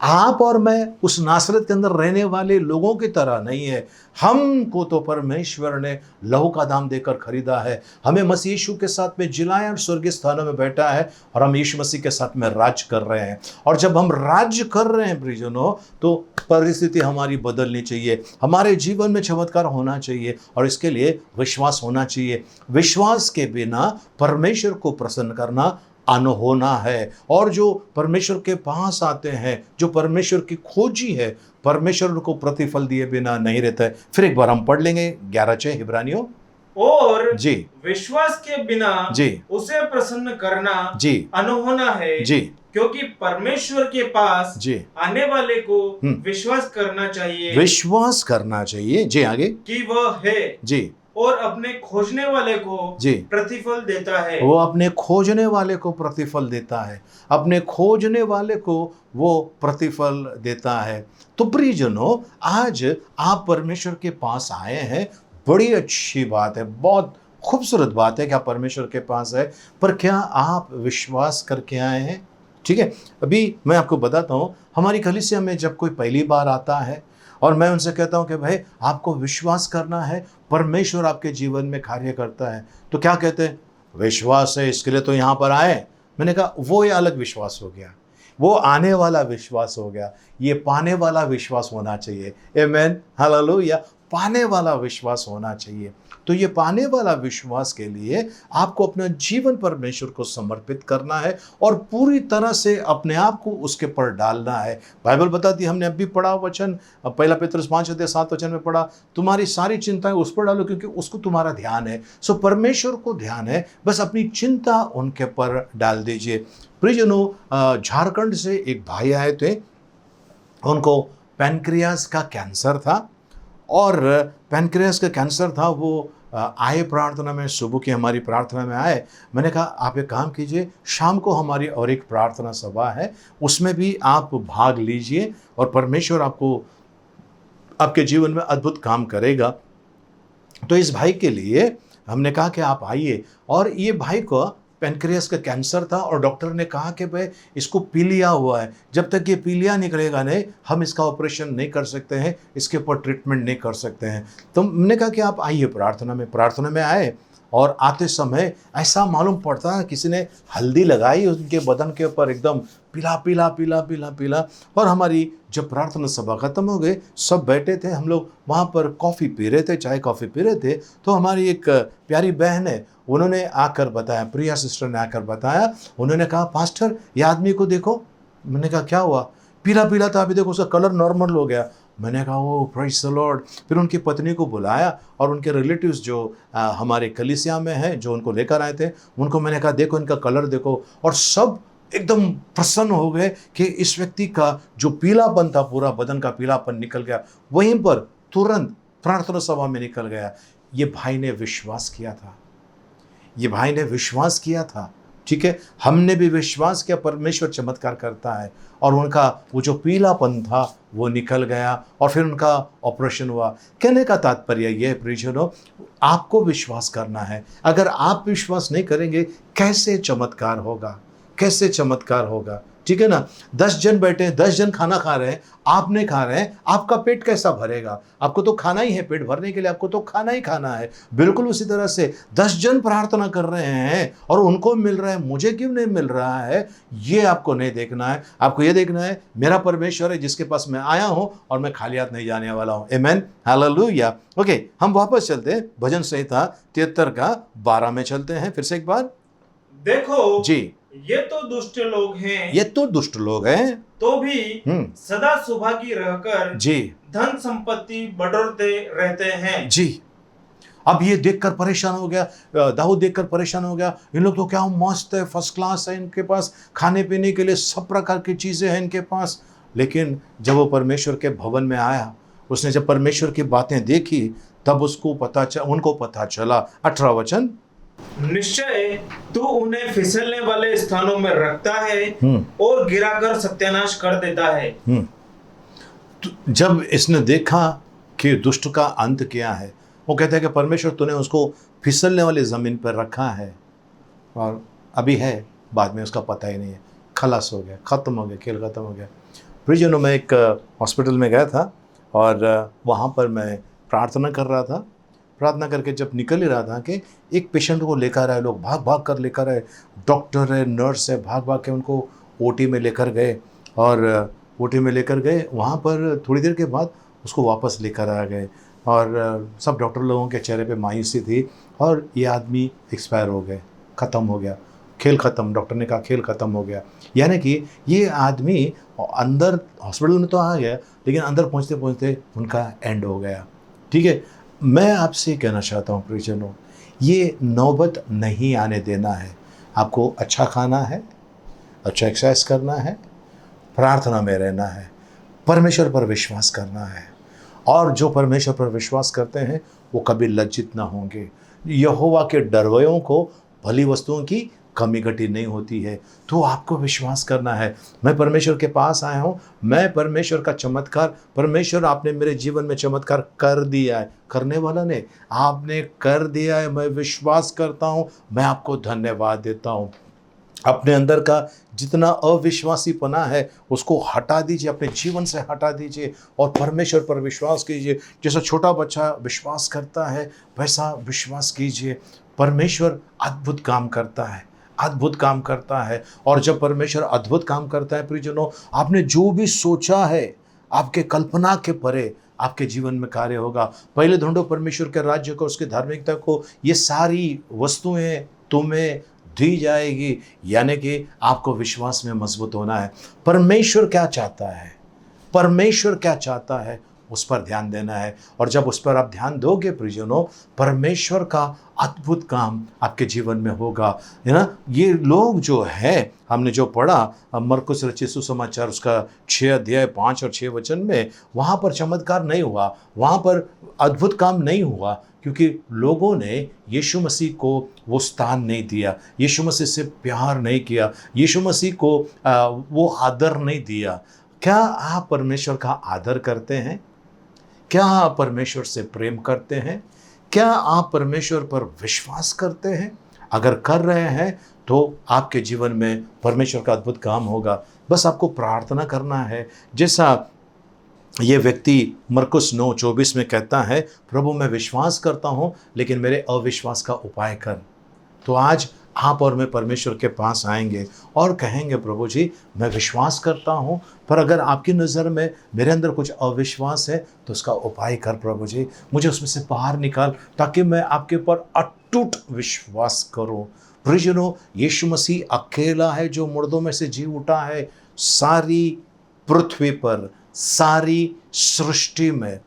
आप और मैं उस नासरत के अंदर रहने वाले लोगों की तरह नहीं है। हमको तो परमेश्वर ने लहू का दाम देकर खरीदा है, हमें मसीह यीशु के साथ में जिलाया और स्वर्गीय स्थानों में बैठा है, और हम यीशु मसीह के साथ में राज कर रहे हैं। और जब हम राज्य कर रहे हैं प्रियजनों, तो परिस्थिति हमारी बदलनी चाहिए, हमारे जीवन में चमत्कार होना चाहिए, और इसके लिए विश्वास होना चाहिए। विश्वास के बिना परमेश्वर को प्रसन्न करना अनहोना है। और जो परमेश्वर के पास आते हैं, जो परमेश्वर की खोजी है, परमेश्वर उनको प्रतिफल दिए बिना नहीं रहता है। फिर एक बार हम पढ़ लेंगे 11 हिब्रानियों। और जी, विश्वास के बिना जी, उसे प्रसन्न करना जी, अनहोना है, जी, क्योंकि परमेश्वर के पास जी, आने वाले को विश्वास करना चाहिए, विश्वास करना चाहिए। जी, आगे कि वह है, जी, और अपने खोजने वाले को जी, प्रतिफल देता है। वो अपने खोजने वाले को प्रतिफल देता है, अपने खोजने वाले को वो प्रतिफल देता है। तो प्रियजनों, आज आप परमेश्वर के पास आए हैं, बड़ी अच्छी बात है, बहुत खूबसूरत बात है कि आप परमेश्वर के पास है, पर क्या आप विश्वास करके आए हैं? ठीक है, अभी मैं आपको बताता हूँ, हमारी कलीसिया में जब कोई पहली बार आता है और मैं उनसे कहता हूँ कि भाई आपको विश्वास करना है, परमेश्वर आपके जीवन में कार्य करता है, तो क्या कहते हैं? विश्वास है, इसके लिए तो यहाँ पर आए। मैंने कहा वो ये अलग विश्वास हो गया, वो आने वाला विश्वास हो गया, ये पाने वाला विश्वास होना चाहिए। आमीन, हालेलुया। पाने वाला विश्वास होना चाहिए। तो ये पाने वाला विश्वास के लिए आपको अपना जीवन परमेश्वर को समर्पित करना है और पूरी तरह से अपने आप को उसके पर डालना है। बाइबल बताती है, हमने अभी पढ़ा वचन, 1 पतरस 5:7 वचन में पढ़ा, तुम्हारी सारी चिंताएं उस पर डालो क्योंकि उसको तुम्हारा ध्यान है। सो परमेश्वर को ध्यान है, बस अपनी चिंता उनके पर डाल दीजिए। प्रियजनों, झारखंड से एक भाई आए थे, उनको पैनक्रियास का कैंसर था, और पैनक्रियास का कैंसर था। वो आए प्रार्थना में, सुबह की हमारी प्रार्थना में आए। मैंने कहा आप एक काम कीजिए, शाम को हमारी और एक प्रार्थना सभा है, उसमें भी आप भाग लीजिए और परमेश्वर आपको आपके जीवन में अद्भुत काम करेगा। तो इस भाई के लिए हमने कहा कि आप आइए, और ये भाई को पैनक्रियास का कैंसर था और डॉक्टर ने कहा कि भाई इसको पीलिया हुआ है, जब तक ये पीलिया निकलेगा नहीं हम इसका ऑपरेशन नहीं कर सकते हैं, इसके ऊपर ट्रीटमेंट नहीं कर सकते हैं। तो मैंने कहा कि आप आइए प्रार्थना में आए, और आते समय ऐसा मालूम पड़ता है किसी ने हल्दी लगाई उनके बदन के ऊपर, एकदम पीला पीला पीला पीला पीला। और हमारी जब प्रार्थना सभा खत्म हो गई, सब बैठे थे, हम लोग वहाँ पर कॉफ़ी पी रहे थे, चाय कॉफ़ी पी रहे थे, तो हमारी एक प्यारी बहन है, उन्होंने आकर बताया, प्रिया सिस्टर ने आकर बताया, उन्होंने कहा पास्टर ये आदमी को देखो। मैंने कहा क्या हुआ? पीला पीला था, अभी देखो उसका कलर नॉर्मल हो गया। मैंने कहा ओ प्रेज़ द लॉर्ड। फिर उनकी पत्नी को बुलाया और उनके रिलेटिव्स जो हमारे कलीसिया में हैं, जो उनको लेकर आए थे, उनको मैंने कहा देखो इनका कलर देखो, और सब एकदम प्रसन्न हो गए कि इस व्यक्ति का जो पीलापन था, पूरा बदन का पीलापन निकल गया, वहीं पर तुरंत प्रार्थना सभा में निकल गया। ये भाई ने विश्वास किया था, ये भाई ने विश्वास किया था। ठीक है, हमने भी विश्वास किया, परमेश्वर चमत्कार करता है, और उनका वो जो पीलापन था वो निकल गया, और फिर उनका ऑपरेशन हुआ। कहने का तात्पर्य यह है प्रियजनों, आपको विश्वास करना है। अगर आप विश्वास नहीं करेंगे कैसे चमत्कार होगा, कैसे चमत्कार होगा? ठीक है ना, 10 जन बैठे हैं, 10 जन खाना खा रहे हैं, आप नहीं खा रहे हैं, आपका पेट कैसा भरेगा? आपको तो खाना ही है, पेट भरने के लिए आपको तो खाना ही खाना है। बिल्कुल उसी तरह से 10 जन प्रार्थना कर रहे हैं और उनको मिल रहा है, मुझे क्यों नहीं मिल रहा है, ये आपको नहीं देखना है। आपको ये देखना है मेरा परमेश्वर है जिसके पास मैं आया हूँ और मैं खाली हाथ नहीं जाने वाला हूँ। आमीन, हालेलुया। ओके, हम वापस चलते हैं भजन संहिता 73 का 12 में चलते हैं। फिर से एक बार देखो जी, ये तो दुष्ट लोग हैं, ये तो दुष्ट लोग हैं, तो भी सदा सौभागी रहकर जी, धन संपत्ति बढ़ोतरते रहते हैं। जी। अब ये देखकर परेशान हो गया, दाऊद देखकर परेशान हो गया, इन लोग तो क्या मस्त है, फर्स्ट क्लास है, इनके पास खाने पीने के लिए सब प्रकार की चीज़ें हैं इनके पास। लेकिन जब वो परमेश्वर के भवन में आया, उसने जब परमेश्वर की बातें देखी, तब उनको पता चला। 18 वचन, निश्चय तू उन्हें फिसलने वाले स्थानों में रखता है और गिराकर सत्यानाश कर देता है। तो जब इसने देखा कि दुष्ट का अंत क्या है, वो कहता है कि परमेश्वर तूने उसको फिसलने वाली ज़मीन पर रखा है, और अभी है, बाद में उसका पता ही नहीं है, खलास हो गया, ख़त्म हो गया, खेल ख़त्म हो गया। प्रिजनों में एक हॉस्पिटल में गया था और वहाँ पर मैं प्रार्थना कर रहा था। प्रार्थना करके जब निकल ही रहा था कि एक पेशेंट को लेकर आए, लोग भाग भाग कर लेकर आए, डॉक्टर है, नर्स है, भाग भाग के उनको ओटी में लेकर गए, और ओटी में लेकर गए। वहाँ पर थोड़ी देर के बाद उसको वापस लेकर आ गए, और सब डॉक्टर लोगों के चेहरे पे मायूसी थी, और ये आदमी एक्सपायर हो गए, ख़त्म हो गया, खेल ख़त्म। डॉक्टर ने कहा खेल ख़त्म हो गया, यानी कि ये आदमी अंदर हॉस्पिटल में तो आ गया, लेकिन अंदर पहुँचते पहुँचते उनका एंड हो गया। ठीक है, मैं आपसे कहना चाहता हूँ प्रियजनों, ये नौबत नहीं आने देना है। आपको अच्छा खाना है, अच्छा एक्सरसाइज करना है, प्रार्थना में रहना है, परमेश्वर पर विश्वास करना है, और जो परमेश्वर पर विश्वास करते हैं वो कभी लज्जित ना होंगे। यहोवा के डरवयों को भली वस्तुओं की कमी घटी नहीं होती है। तो आपको विश्वास करना है, मैं परमेश्वर के पास आया हूँ, मैं परमेश्वर का चमत्कार, परमेश्वर आपने मेरे जीवन में चमत्कार कर दिया है, करने वाला ने आपने कर दिया है, मैं विश्वास करता हूँ, मैं आपको धन्यवाद देता हूँ। अपने अंदर का जितना अविश्वासीपना है उसको हटा दीजिए, अपने जीवन से हटा दीजिए, और परमेश्वर पर विश्वास कीजिए। जैसा छोटा बच्चा विश्वास करता है वैसा विश्वास कीजिए। परमेश्वर अद्भुत काम करता है, अद्भुत काम करता है। और जब परमेश्वर अद्भुत काम करता है प्रियजनों, आपने जो भी सोचा है आपके कल्पना के परे आपके जीवन में कार्य होगा। पहले ढूंढो परमेश्वर के राज्य को, उसकी धार्मिकता को, ये सारी वस्तुएं तुम्हें दी जाएगी। यानी कि आपको विश्वास में मजबूत होना है। परमेश्वर क्या चाहता है, परमेश्वर क्या चाहता है, उस पर ध्यान देना है। और जब उस पर आप ध्यान दोगे प्रियजनों, परमेश्वर का अद्भुत काम आपके जीवन में होगा, है ना। ये लोग जो है, हमने जो पढ़ा मरकुस रचित सुसमाचार उसका 6 अध्याय 5 और 6 वचन में, वहाँ पर चमत्कार नहीं हुआ, वहाँ पर अद्भुत काम नहीं हुआ, क्योंकि लोगों ने यीशु मसीह को वो स्थान नहीं दिया, यीशु मसीह से प्यार नहीं किया, यीशु मसीह को वो आदर नहीं दिया। क्या आप परमेश्वर का आदर करते हैं? क्या आप परमेश्वर से प्रेम करते हैं? क्या आप परमेश्वर पर विश्वास करते हैं? अगर कर रहे हैं तो आपके जीवन में परमेश्वर का अद्भुत काम होगा। बस आपको प्रार्थना करना है, जैसा ये व्यक्ति मरकुस 9:24 में कहता है, प्रभु मैं विश्वास करता हूँ लेकिन मेरे अविश्वास का उपाय कर। तो आज आप और मैं परमेश्वर के पास आएंगे और कहेंगे, प्रभु जी मैं विश्वास करता हूँ, पर अगर आपकी नज़र में मेरे अंदर कुछ अविश्वास है तो उसका उपाय कर प्रभु जी, मुझे उसमें से बाहर निकाल, ताकि मैं आपके ऊपर अटूट विश्वास करूँ। प्रियजनों, यीशु मसीह अकेला है जो मुर्दों में से जी उठा है। सारी पृथ्वी पर, सारी सृष्टि में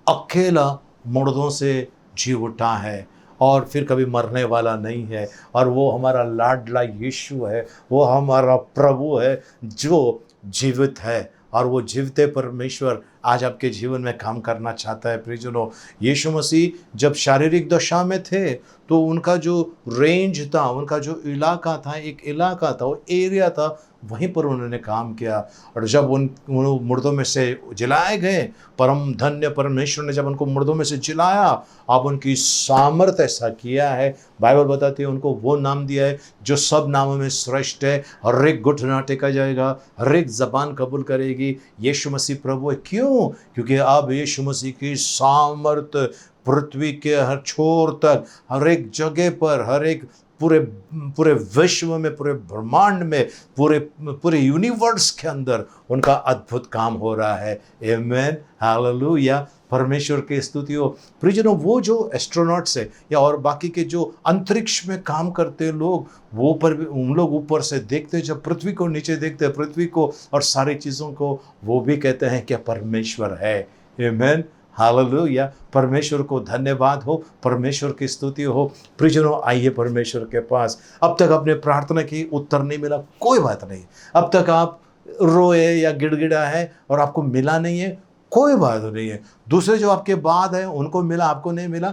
अकेला मुर्दों से जी उठा है और फिर कभी मरने वाला नहीं है। और वो हमारा लाडला यीशु है, वो हमारा प्रभु है जो जीवित है, और वो जीवते परमेश्वर आज आपके जीवन में काम करना चाहता है। प्रियजनों, यीशु मसीह जब शारीरिक दशा में थे तो उनका जो रेंज था, उनका जो इलाका था, एक इलाका था, वो एरिया था, वहीं पर उन्होंने काम किया। और जब उन मुर्दों में से जिलाए गए, परम धन्य परमेश्वर ने जब उनको मुर्दों में से जिलाया, अब उनकी सामर्थ्य ऐसा किया है, बाइबल बताती है उनको वो नाम दिया है जो सब नामों में श्रेष्ठ है। हर एक घुटना टेका जाएगा, हर एक जबान कबूल करेगी यीशु मसीह प्रभु है। क्यों? क्योंकि अब यीशु मसीह की सामर्थ्य पृथ्वी के हर छोर तक, हर एक जगह पर, हर एक पूरे विश्व में, पूरे ब्रह्मांड में, पूरे यूनिवर्स के अंदर उनका अद्भुत काम हो रहा है। आमेन, हालेलुया, परमेश्वर की स्तुति हो। प्रियजनों, वो जो एस्ट्रोनॉट्स है या और बाकी के जो अंतरिक्ष में काम करते लोग, वो पर भी उन लोग ऊपर से देखते, जब पृथ्वी को नीचे देखते हैं, पृथ्वी को और सारी चीज़ों को, वो भी कहते हैं कि परमेश्वर है। आमेन, हालेलुया, परमेश्वर को धन्यवाद हो, परमेश्वर की स्तुति हो। प्रियजनों, आइए परमेश्वर के पास। अब तक अपने प्रार्थना की उत्तर नहीं मिला, कोई बात नहीं। अब तक आप रोए या गिड़गिड़ा है और आपको मिला नहीं है, कोई बात नहीं है। दूसरे जो आपके बाद है उनको मिला, आपको नहीं मिला,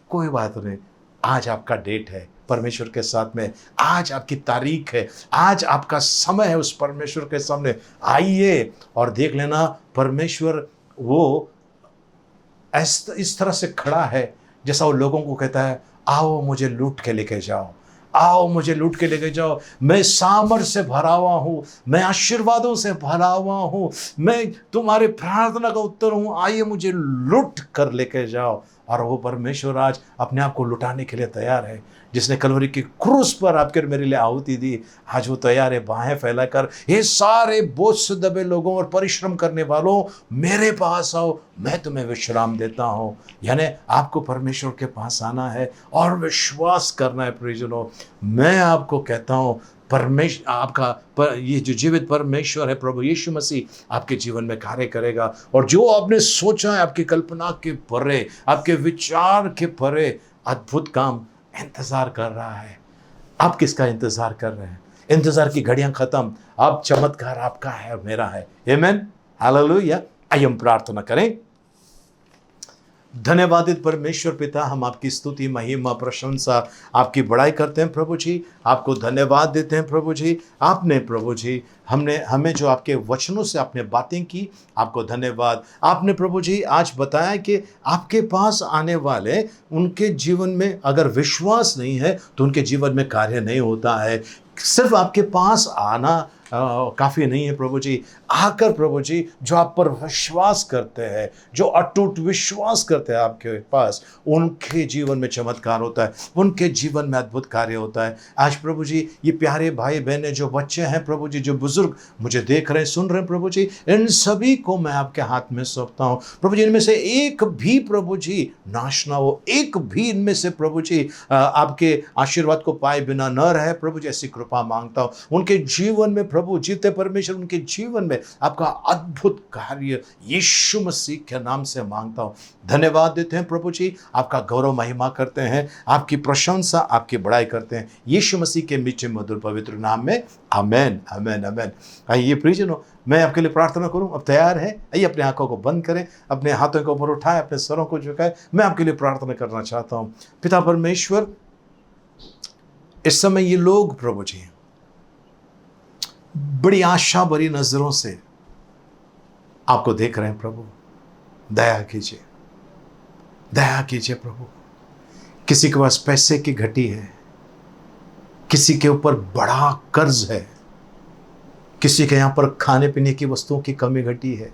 कोई बात नहीं। आज आपका डेट है परमेश्वर के साथ में, आज आपकी तारीख है, आज आपका समय है उस परमेश्वर के सामने। आइए और देख लेना, परमेश्वर वो इस तरह से खड़ा है जैसा वो लोगों को कहता है, आओ मुझे लूट के लेके जाओ, आओ मुझे लूट के लेके जाओ। मैं सामर्थ से भरा हुआ हूँ, मैं आशीर्वादों से भरा हुआ हूँ, मैं तुम्हारे प्रार्थना का उत्तर हूँ, आइए मुझे लूट कर लेके जाओ। और वो परमेश्वर आज अपने आप को लुटाने के लिए तैयार है। जिसने कलवरी की क्रूस पर आपके मेरे लिए आहुति दी, आज वो तैयार है बाहें फैलाकर, ये सारे बोझ से दबे लोगों और परिश्रम करने वालों, मेरे पास आओ, मैं तुम्हें विश्राम देता हूँ। यानी आपको परमेश्वर के पास आना है और विश्वास करना है। प्रियजनों, मैं आपको कहता हूँ, ये जो जीवित परमेश्वर है प्रभु यीशु मसीह आपके जीवन में कार्य करेगा। और जो आपने सोचा है आपकी कल्पना के परे, आपके विचार के परे अद्भुत काम इंतजार कर रहा है। आप किसका इंतजार कर रहे हैं? इंतजार की घड़ियां खत्म, अब चमत्कार आपका है और मेरा है। आमीन, हालेलुया। आइए हम प्रार्थना करें। धन्यवादित परमेश्वर पिता, हम आपकी स्तुति, महिमा, प्रशंसा, आपकी बड़ाई करते हैं प्रभु जी। आपको धन्यवाद देते हैं प्रभु जी। आपने प्रभु जी हमें जो आपके वचनों से आपने बातें की, आपको धन्यवाद। आपने प्रभु जी आज बताया कि आपके पास आने वाले, उनके जीवन में अगर विश्वास नहीं है तो उनके जीवन में कार्य नहीं होता है। सिर्फ आपके पास आना काफ़ी नहीं है प्रभु जी। आकर प्रभु जी जो आप पर विश्वास करते हैं, जो अटूट विश्वास करते हैं आपके पास, उनके जीवन में चमत्कार होता है, उनके जीवन में अद्भुत कार्य होता है। आज प्रभु जी ये प्यारे भाई बहनें, जो बच्चे हैं प्रभु जी, जो बुजुर्ग मुझे देख रहे हैं, सुन रहे हैं प्रभु जी, इन सभी को मैं आपके हाथ में सौंपता हूँ प्रभु जी। इनमें से एक भी प्रभु जी नाश ना हो, एक भी इनमें से प्रभु जी आपके आशीर्वाद को पाए बिना न रहे प्रभु जी, ऐसी कृपा मांगता हूँ। उनके जीवन में प्रभु जीते परमेश्वर, उनके जीवन में आपका अद्भुत कार्य यीशु मसीह के नाम से मांगता हूं। धन्यवाद देते हैं प्रभु जी, आपका गौरव महिमा करते हैं, आपकी प्रशंसा, आपकी बड़ाई करते हैं यीशु मसीह के मीठे मधुर पवित्र नाम में। आमेन, आमेन, आमेन। आइए प्रियजनों, मैं आपके लिए प्रार्थना करूं। अब तैयार है? आइए अपने आंखों को बंद करें, अपने हाथों को ऊपर उठाएं, अपने सरों को झुकाएं। मैं आपके लिए प्रार्थना करना चाहता हूं। पिता परमेश्वर, इस समय ये लोग प्रभु जी बड़ी आशा भरी नजरों से आपको देख रहे हैं प्रभु। दया कीजिए, दया कीजिए प्रभु। किसी के पास पैसे की घटी है, किसी के ऊपर बड़ा कर्ज है, किसी के यहां पर खाने पीने की वस्तुओं की कमी घटी है,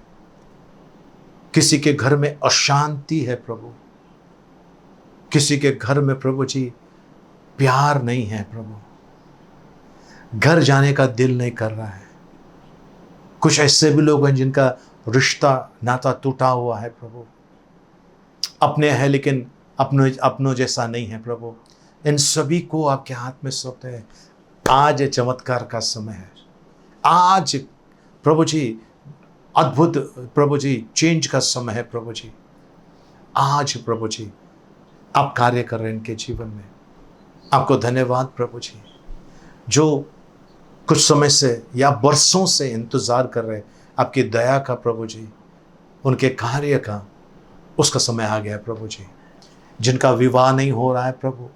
किसी के घर में अशांति है प्रभु, किसी के घर में प्रभु जी प्यार नहीं है प्रभु, घर जाने का दिल नहीं कर रहा है। कुछ ऐसे भी लोग हैं जिनका रिश्ता, नाता टूटा हुआ है प्रभु, अपने हैं लेकिन अपनों जैसा नहीं है प्रभु। इन सभी को आपके हाथ में सौंपते हैं। आज चमत्कार का समय है। आज प्रभु जी अद्भुत प्रभु जी चेंज का समय है प्रभु जी। आज प्रभु जी आप कार्य कर रहे हैं इनके जीवन में। आपको धन्यवाद प्रभु जी, जो कुछ समय से या बरसों से इंतजार कर रहे आपकी दया का प्रभु जी, उनके कार्य का, उसका समय आ गया प्रभु जी। जिनका विवाह नहीं हो रहा है प्रभु,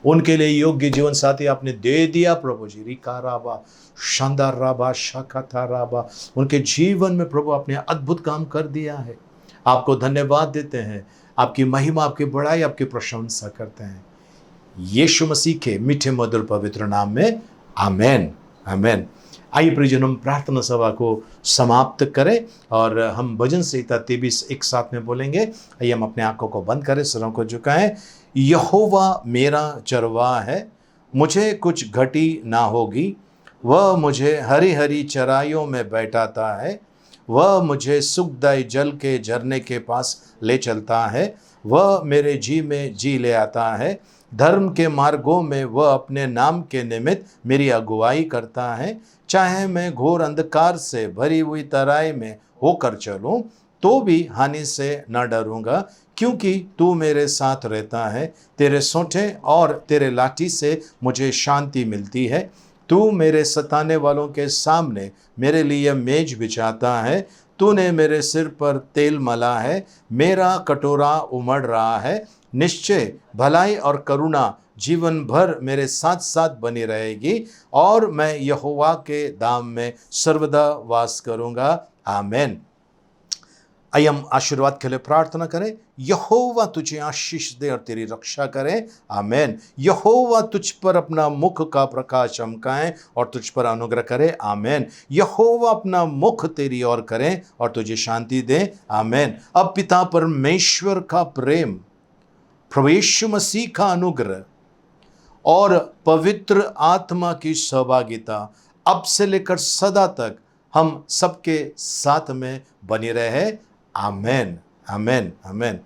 उनके लिए योग्य जीवन साथी आपने दे दिया प्रभु जी। रिका राबा, शानदार राबा, शाकाता राबा, उनके जीवन में प्रभु आपने अद्भुत काम कर दिया है। आपको धन्यवाद देते हैं, आपकी महिमा, आपकी बड़ाई, आपकी प्रशंसा करते हैं यीशु मसीह के मीठे मधुर पवित्र नाम में। आमेन, आमेन। आइए प्रियजनों, हम प्रार्थना सभा को समाप्त करें और हम भजन संहिता 23 एक साथ में बोलेंगे। आइए हम अपने आंखों को बंद करें, सरों को झुकाएं। यहोवा मेरा चरवाहा है, मुझे कुछ घटी ना होगी। वह मुझे हरी हरी चराइयों में बैठाता है, वह मुझे सुखदायी जल के झरने के पास ले चलता है। वह मेरे जी में जी ले आता है, धर्म के मार्गों में वह अपने नाम के निमित्त मेरी अगुवाई करता है। चाहे मैं घोर अंधकार से भरी हुई तराई में होकर चलूं तो भी हानि से न डरूंगा, क्योंकि तू मेरे साथ रहता है। तेरे सोंठे और तेरे लाठी से मुझे शांति मिलती है। तू मेरे सताने वालों के सामने मेरे लिए मेज बिछाता है। तूने मेरे सिर पर तेल मला है, मेरा कटोरा उमड़ रहा है। निश्चय भलाई और करुणा जीवन भर मेरे साथ साथ बनी रहेगी, और मैं यहोवा के धाम में सर्वदा वास करूंगा। आमेन। आइए हम आशीर्वाद के लिए प्रार्थना करें। यहोवा तुझे आशीष दे और तेरी रक्षा करे। आमेन। यहोवा तुझ पर अपना मुख का प्रकाश चमकाए और तुझ पर अनुग्रह करे। आमेन। यहोवा अपना मुख तेरी ओर करे और तुझे शांति दे। आमेन। अब पिता परमेश्वर का प्रेम, प्रभु यीशु मसीह का अनुग्रह और पवित्र आत्मा की सहभागिता अब से लेकर सदा तक हम सबके साथ में बनी रहे। आमेन, आमेन, आमेन।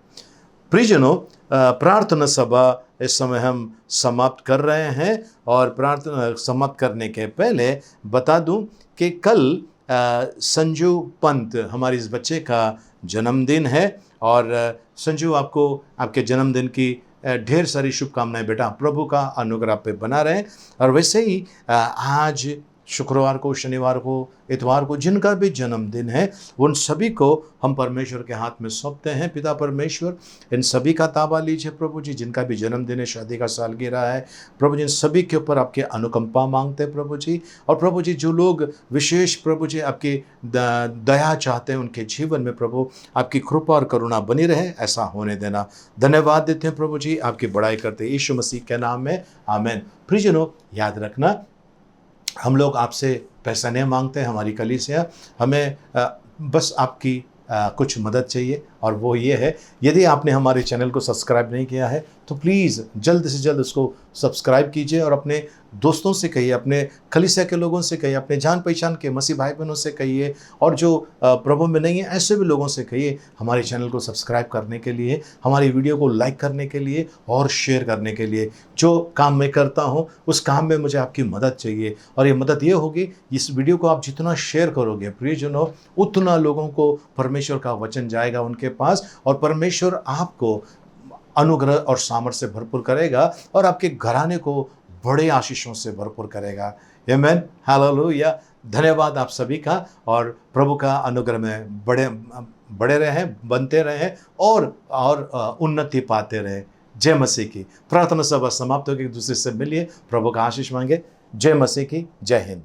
प्रियजनों, प्रार्थना सभा इस समय हम समाप्त कर रहे हैं, और प्रार्थना समाप्त करने के पहले बता दूं कि कल संजू पंत, हमारे इस बच्चे का जन्मदिन है, और संजू, आपको आपके जन्मदिन की ढेर सारी शुभकामनाएं बेटा। प्रभु का अनुग्रह पे बना रहे। और वैसे ही आज शुक्रवार को, शनिवार को, इतवार को जिनका भी जन्मदिन है, उन सभी को हम परमेश्वर के हाथ में सौंपते हैं। पिता परमेश्वर, इन सभी का ताबा लीजिए प्रभु जी। जिनका भी जन्मदिन है, शादी का सालगिरह है, प्रभु जी, इन सभी के ऊपर आपके अनुकंपा मांगते हैं प्रभु जी। और प्रभु जी, जो लोग विशेष प्रभु जी आपकी दया चाहते हैं, उनके जीवन में प्रभु आपकी कृपा और करुणा बनी रहे, ऐसा होने देना। धन्यवाद देते हैं प्रभु जी, आपकी बड़ाई करते हैं यीशु मसीह के नाम में। आमेन। प्रियजनों, याद रखना, हम लोग आपसे पैसा नहीं मांगते हैं, हमारी कलीसिया, हमें बस आपकी कुछ मदद चाहिए, और वो ये है, यदि आपने हमारे चैनल को सब्सक्राइब नहीं किया है तो प्लीज़ जल्द से जल्द उसको सब्सक्राइब कीजिए, और अपने दोस्तों से कहिए, अपने कलीसिया के लोगों से कहिए, अपने जान पहचान के मसीह भाई बहनों से कहिए, और जो प्रभु में नहीं है ऐसे भी लोगों से कहिए हमारे चैनल को सब्सक्राइब करने के लिए, हमारी वीडियो को लाइक करने के लिए और शेयर करने के लिए। जो काम मैं करता हूँ उस काम में मुझे आपकी मदद चाहिए, और ये मदद ये होगी, इस वीडियो को आप जितना शेयर करोगे प्रियजनों, उतना लोगों को परमेश्वर का वचन जाएगा उनके पास, और परमेश्वर आपको अनुग्रह और सामर्थ्य से भरपूर करेगा, और आपके घराने को बड़े आशीषों से भरपूर करेगा। आमेन, हालेलुया। धन्यवाद आप सभी का, और प्रभु का अनुग्रह में बड़े रहें, बनते रहें, और उन्नति पाते रहें। जय मसीह की। प्रार्थना सभा समाप्त होकर एक दूसरे से मिलिए, प्रभु का आशीष मांगे। जय मसीह की। जय हिंद।